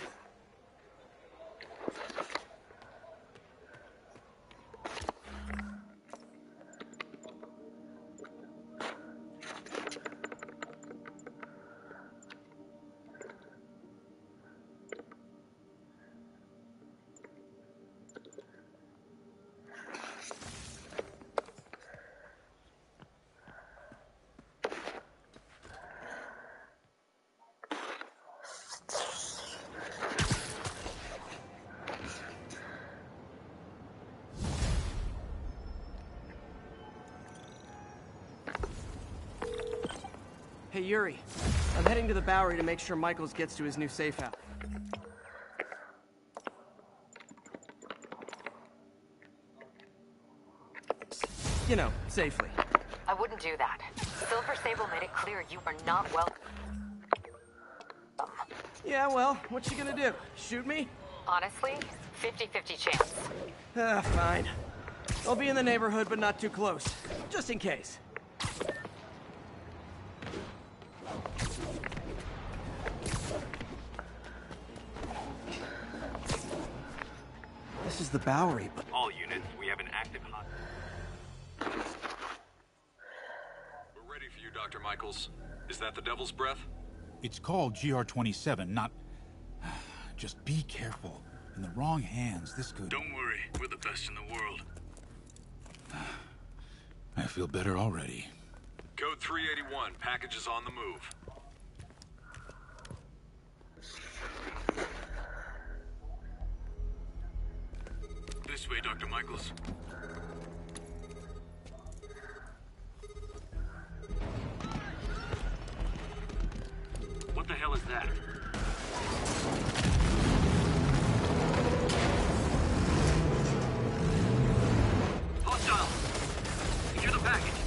[SPEAKER 2] Hey, Yuri. I'm heading to the Bowery to make sure Michaels gets to his new safe house. You know, safely.
[SPEAKER 1] I wouldn't do that. Silver Sable made it clear you are not welcome.
[SPEAKER 2] Yeah, well, what's she gonna do? Shoot me?
[SPEAKER 1] Honestly, 50-50 chance.
[SPEAKER 2] Fine. I'll be in the neighborhood, but not too close. Just in case. This is the Bowery, but...
[SPEAKER 3] All units, we have an active hot...
[SPEAKER 24] We're ready for you, Dr. Michaels. Is that the Devil's Breath?
[SPEAKER 25] It's called GR-27, not... Just be careful. In the wrong hands, this could...
[SPEAKER 24] Don't worry, we're the best in the world.
[SPEAKER 25] I feel better already.
[SPEAKER 24] Code 381, package is on the move. This way, Dr. Michaels.
[SPEAKER 3] What the hell is that? Hostile! Secure the package.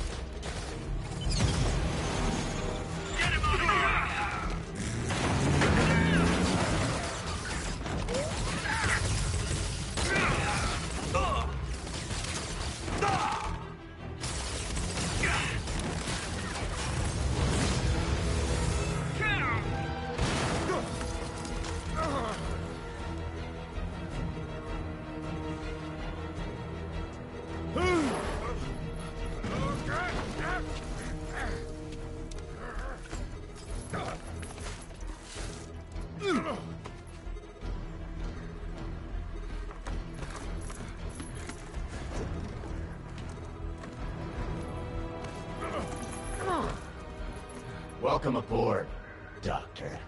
[SPEAKER 5] Welcome aboard, Doctor.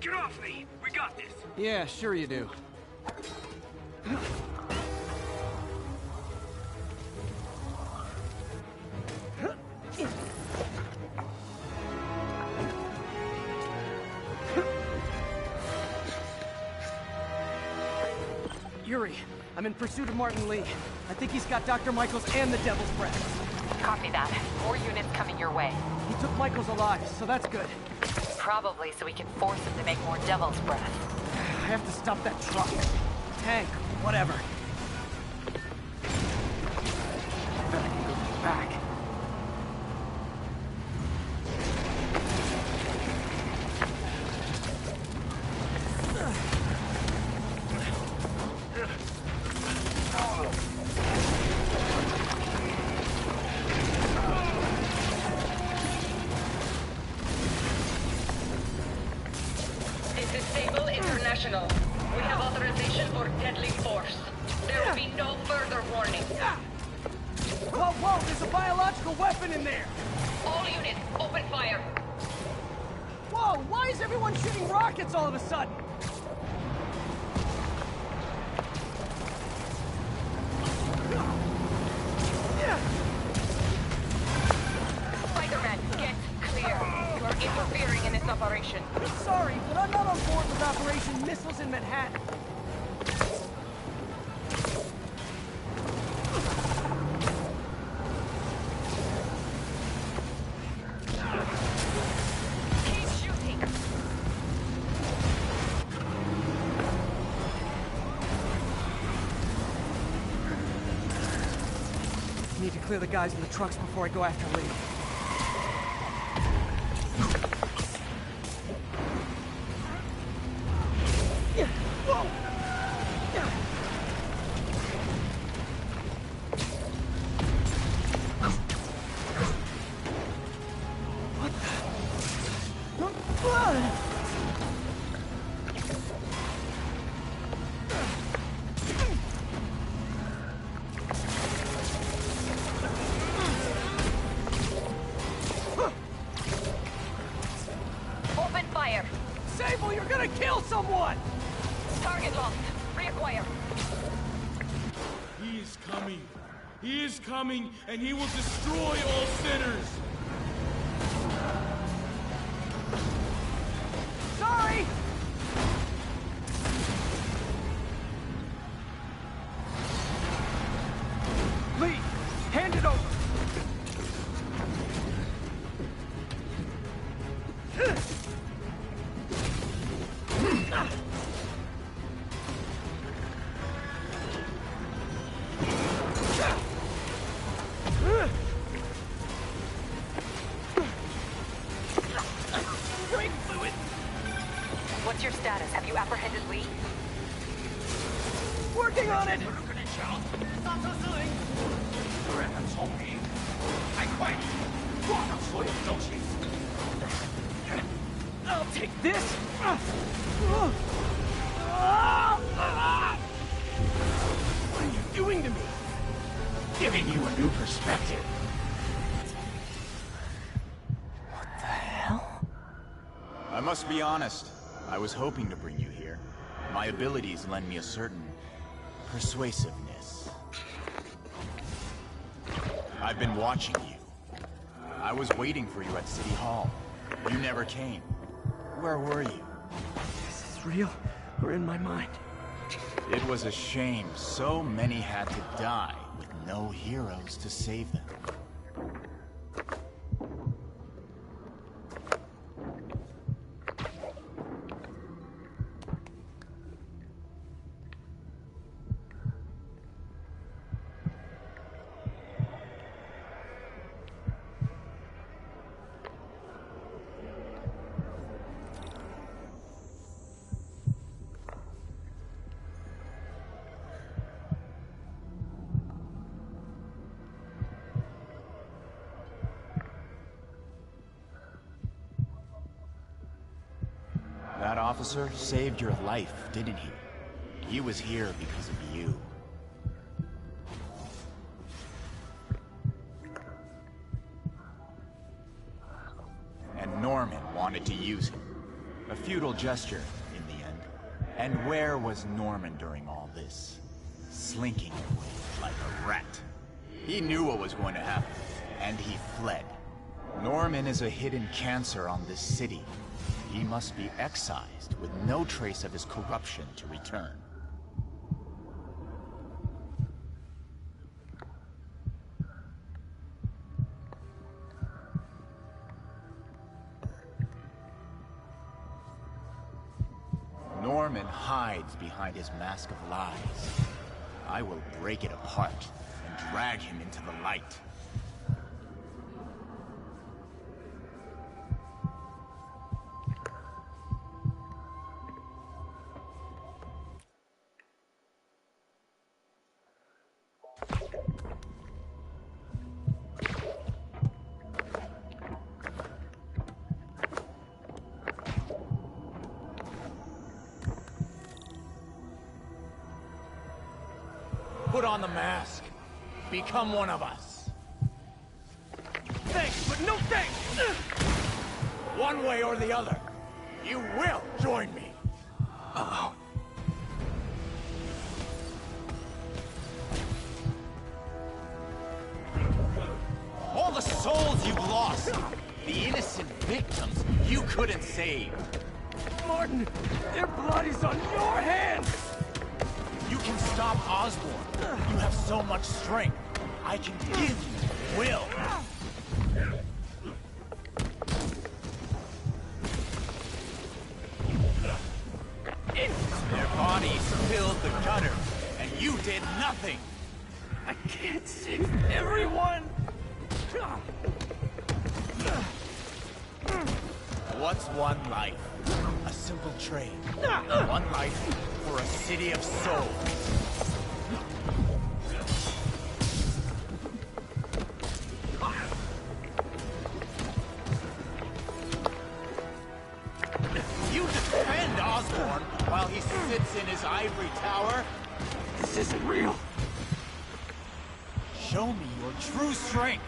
[SPEAKER 15] Get off me! We got this!
[SPEAKER 2] Yeah, sure you do. Yuri, I'm in pursuit of Martin Lee. I think he's got Dr. Michaels and the Devil's Breath.
[SPEAKER 1] Copy that. More units coming your way.
[SPEAKER 2] He took Michaels alive, so that's good.
[SPEAKER 1] Probably so we can force him to make more Devil's Breath.
[SPEAKER 2] I have to stop that truck. Tank, whatever. I bet I can go to the back.
[SPEAKER 6] This is Sable International. We have authorization for deadly force. There will be no further warning.
[SPEAKER 2] Whoa, whoa, there's a biological weapon in there!
[SPEAKER 6] All units, open fire.
[SPEAKER 2] Whoa, why is everyone shooting rockets all of a sudden?
[SPEAKER 6] Spider-Man, get clear. You are interfering in this operation.
[SPEAKER 2] Sorry, but I'm not on board with Operation Missiles in Manhattan.
[SPEAKER 6] Keep shooting.
[SPEAKER 2] Need to clear the guys in the trucks before I go after Lee.
[SPEAKER 6] Open fire.
[SPEAKER 2] Sable, you're gonna kill someone!
[SPEAKER 6] Target locked. Reacquire.
[SPEAKER 7] He is coming. He is coming, and he will destroy all sinners.
[SPEAKER 2] Sorry! Lee, hand it over! Brake fluid!
[SPEAKER 1] What's your status? Have you apprehended Lee?
[SPEAKER 2] Working on it! I'll take this! What are you doing to me?
[SPEAKER 5] Giving you a new perspective.
[SPEAKER 9] I must be honest. I was hoping to bring you here. My abilities lend me a certain persuasiveness. I've been watching you. I was waiting for you at City Hall. You never came. Where were you?
[SPEAKER 2] Is this real or in my mind?
[SPEAKER 9] It was a shame so many had to die with no heroes to save them. officer saved your life, didn't he? He was here because of you. And Norman wanted to use him. A futile gesture, in the end. And where was Norman during all this? Slinking away like a rat. He knew what was going to happen, and he fled. Norman is a hidden cancer on this city. He must be excised with no trace of his corruption to return. Norman hides behind his mask of lies. I will break it apart and drag him into the light. Put on the mask. Become one of us.
[SPEAKER 2] Thanks, but no thanks!
[SPEAKER 9] One way or the other, you will join me.
[SPEAKER 2] Uh-oh.
[SPEAKER 9] All the souls you've lost, the innocent victims you couldn't save.
[SPEAKER 2] Martin, their blood is on your hands!
[SPEAKER 9] You can stop Osborn. You have so much strength. I can give you will. Their bodies filled the gutter, and you did nothing.
[SPEAKER 2] I can't save everyone!
[SPEAKER 9] What's one life? A simple trade. One life for a city of souls. You defend Osborn while he sits in his ivory tower?
[SPEAKER 2] This isn't real.
[SPEAKER 9] Show me your true strength.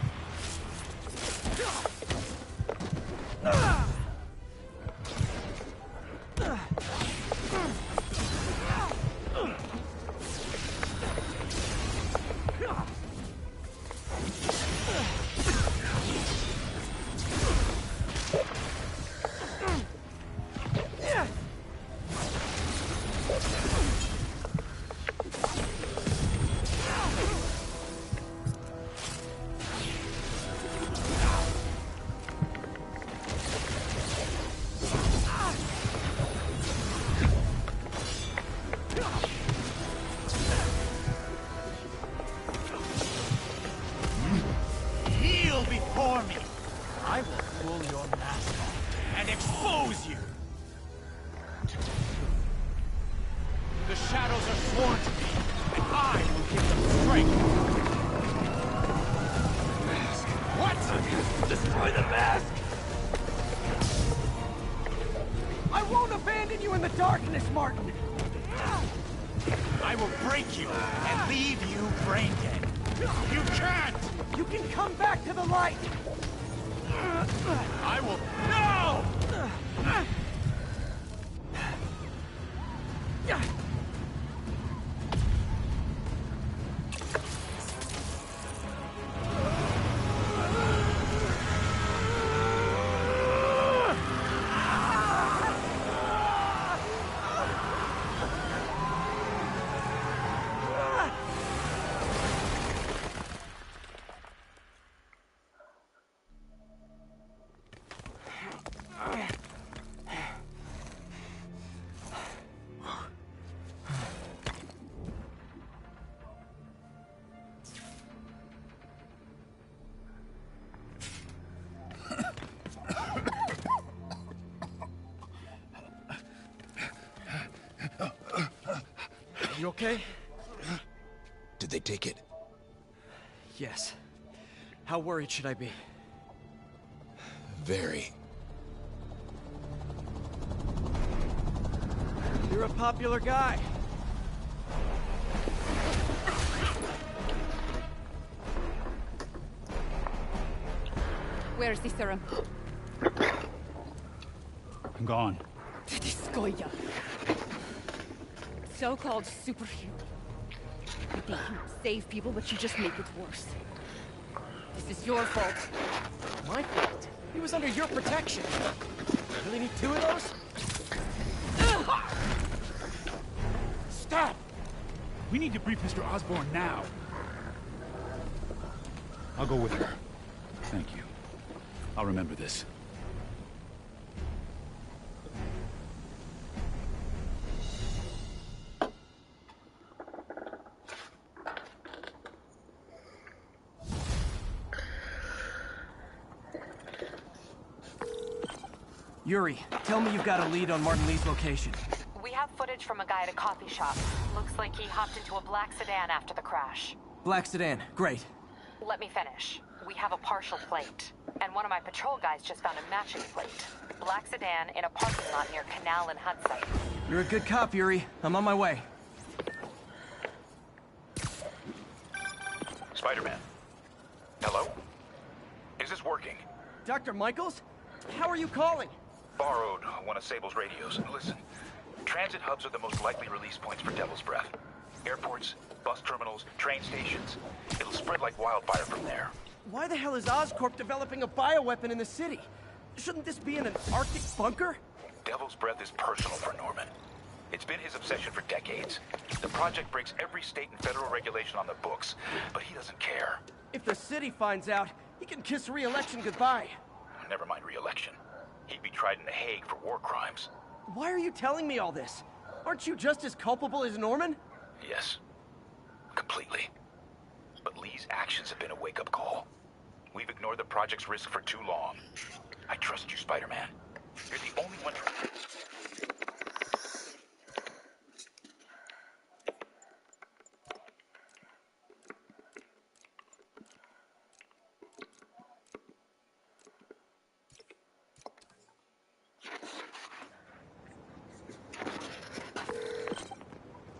[SPEAKER 9] Before me, I will pull your mask off and expose you. The shadows are sworn to me, and I will give them strength.
[SPEAKER 2] Mask.
[SPEAKER 9] What?
[SPEAKER 2] Destroy the mask! I won't abandon you in the darkness, Martin!
[SPEAKER 9] I will break you and leave you brain dead. You can't!
[SPEAKER 2] You can come back to the light!
[SPEAKER 9] I will... No!
[SPEAKER 2] You okay?
[SPEAKER 19] Did they take it?
[SPEAKER 2] Yes. How worried should I be?
[SPEAKER 19] Very.
[SPEAKER 2] You're a popular guy.
[SPEAKER 8] Where's the serum?
[SPEAKER 25] I'm gone.
[SPEAKER 8] Titiskoya. So-called superhero. You think you save people, but you just make it worse. This is your fault.
[SPEAKER 2] My fault? He was under your protection. Really need 2 of those?
[SPEAKER 25] Stop! We need to brief Mr. Osborn now. I'll go with her. Thank you. I'll remember this.
[SPEAKER 2] Yuri, tell me you've got a lead on Martin Lee's location.
[SPEAKER 1] We have footage from a guy at a coffee shop. Looks like he hopped into a black sedan after the crash.
[SPEAKER 2] Black sedan, great.
[SPEAKER 1] Let me finish. We have a partial plate. And one of my patrol guys just found a matching plate. Black sedan in a parking lot near Canal and Hudson.
[SPEAKER 2] You're a good cop, Yuri. I'm on my way.
[SPEAKER 3] Spider-Man. Hello? Is this working?
[SPEAKER 2] Dr. Michaels? How are you calling?
[SPEAKER 3] Borrowed one of Sable's radios. Listen, transit hubs are the most likely release points for Devil's Breath. Airports, bus terminals, train stations. It'll spread like wildfire from there.
[SPEAKER 2] Why the hell is Oscorp developing a bioweapon in the city? Shouldn't this be in an Arctic bunker?
[SPEAKER 3] Devil's Breath is personal for Norman. It's been his obsession for decades. The project breaks every state and federal regulation on the books, but he doesn't care.
[SPEAKER 2] If the city finds out, he can kiss re-election goodbye.
[SPEAKER 3] Never mind re-election. He'd be tried in The Hague for war crimes.
[SPEAKER 2] Why are you telling me all this? Aren't you just as culpable as Norman?
[SPEAKER 3] Yes. Completely. But Lee's actions have been a wake-up call. We've ignored the project's risk for too long. I trust you, Spider-Man. You're the only one...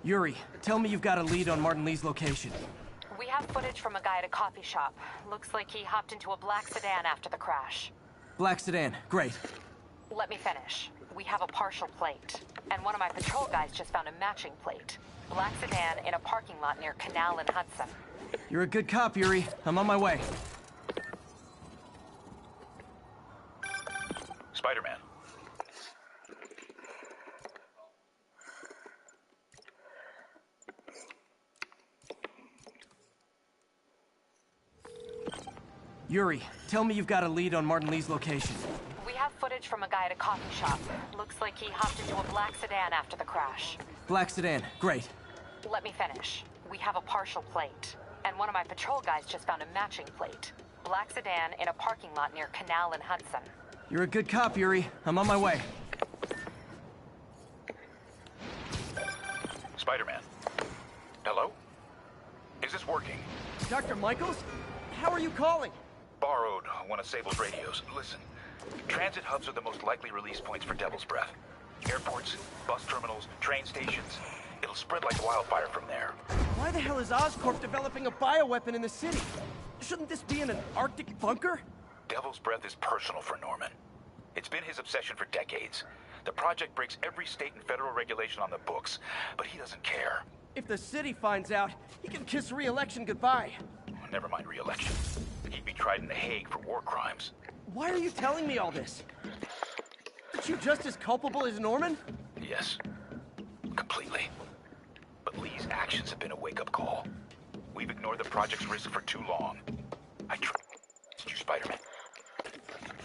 [SPEAKER 2] Yuri, tell me you've got a lead on Martin Lee's location.
[SPEAKER 1] We have footage from a guy at a coffee shop. Looks like he hopped into a black sedan after the crash.
[SPEAKER 2] Black sedan, great.
[SPEAKER 1] Let me finish. We have a partial plate. And one of my patrol guys just found a matching plate. Black sedan in a parking lot near Canal and Hudson.
[SPEAKER 2] You're a good cop, Yuri. I'm on my way.
[SPEAKER 3] Spider-Man.
[SPEAKER 2] Yuri, tell me you've got a lead on Martin Lee's location.
[SPEAKER 1] We have footage from a guy at a coffee shop. Looks like he hopped into a black sedan after the crash.
[SPEAKER 2] Black sedan, great.
[SPEAKER 1] Let me finish. We have a partial plate. And one of my patrol guys just found a matching plate. Black sedan in a parking lot near Canal and Hudson.
[SPEAKER 2] You're a good cop, Yuri. I'm on my way.
[SPEAKER 3] Spider-Man. Hello? Is this working?
[SPEAKER 2] Dr. Michaels? How are you calling?
[SPEAKER 3] Borrowed one of Sable's radios. Listen, transit hubs are the most likely release points for Devil's Breath. Airports, bus terminals, train stations. It'll spread like wildfire from there.
[SPEAKER 2] Why the hell is Oscorp developing a bioweapon in the city? Shouldn't this be in an Arctic bunker?
[SPEAKER 3] Devil's Breath is personal for Norman. It's been his obsession for decades. The project breaks every state and federal regulation on the books, but he doesn't care.
[SPEAKER 2] If the city finds out, he can kiss re-election goodbye.
[SPEAKER 3] Never mind re-election. He'd be tried in The Hague for war crimes.
[SPEAKER 2] Why are you telling me all this? Aren't you just as culpable as Norman?
[SPEAKER 3] Yes. Completely. But Lee's actions have been a wake-up call. We've ignored the project's risk for too long. I trust you, Spider-Man.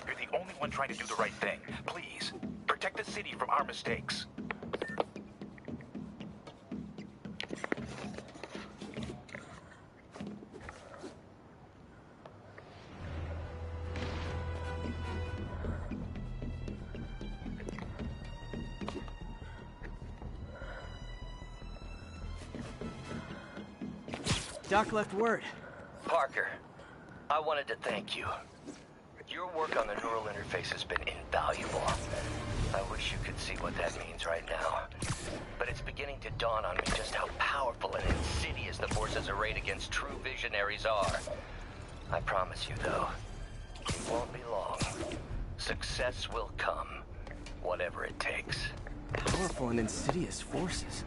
[SPEAKER 3] You're the only one trying to do the right thing. Please, protect the city from our mistakes.
[SPEAKER 2] Doc left word.
[SPEAKER 4] Parker, I wanted to thank you. Your work on the neural interface has been invaluable. I wish you could see what that means right now. beginning to dawn on me just how powerful and insidious the forces arrayed against true visionaries are. I promise you, though, it won't be long. Success will come, whatever it takes.
[SPEAKER 2] Powerful and insidious forces.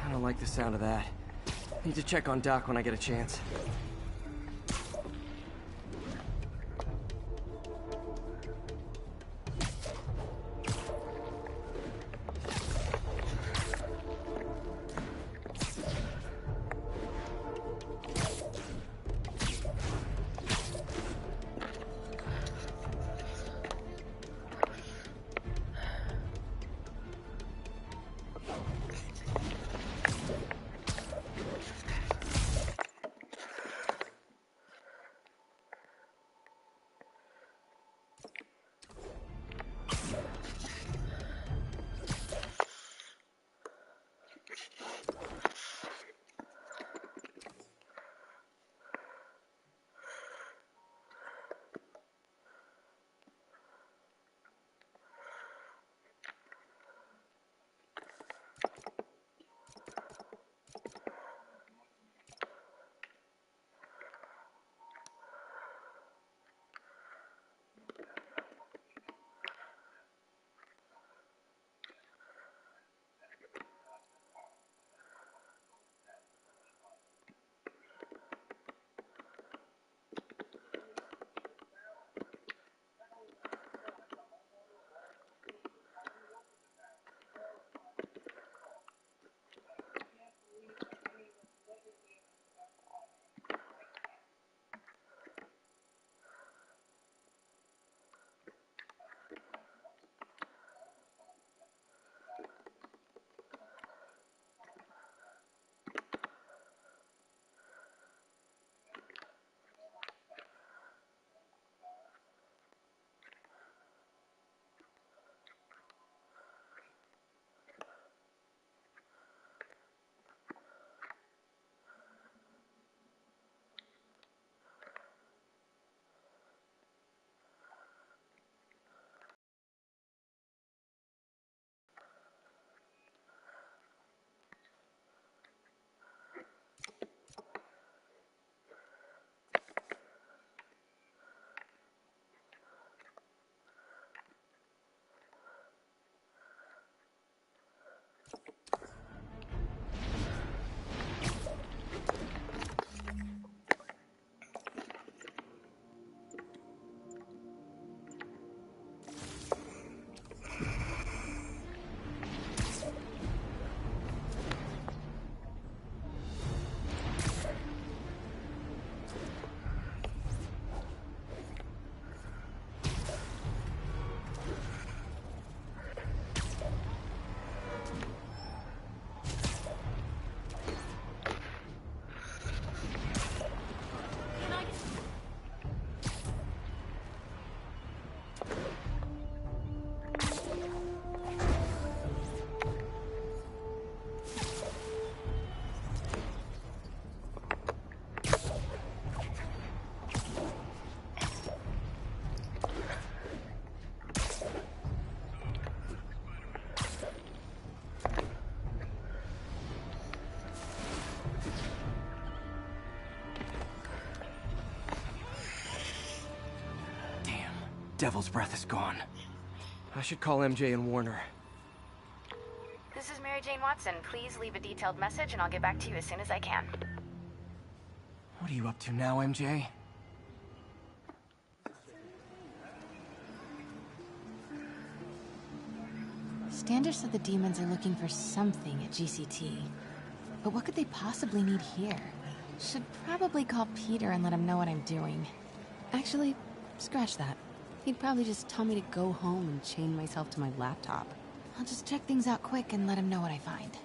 [SPEAKER 2] I don't like the sound of that. Need to check on Doc when I get a chance. Devil's Breath is gone. I should call MJ and Warner.
[SPEAKER 1] This is Mary Jane Watson. Please leave a detailed message and I'll get back to you as soon as I can.
[SPEAKER 2] What are you up to now, MJ?
[SPEAKER 8] Standish said the demons are looking for something at GCT. But what could they possibly need here? Should probably call Peter and let him know what I'm doing. Actually, scratch that. He'd probably just tell me to go home and chain myself to my laptop. I'll just check things out quick and let him know what I find.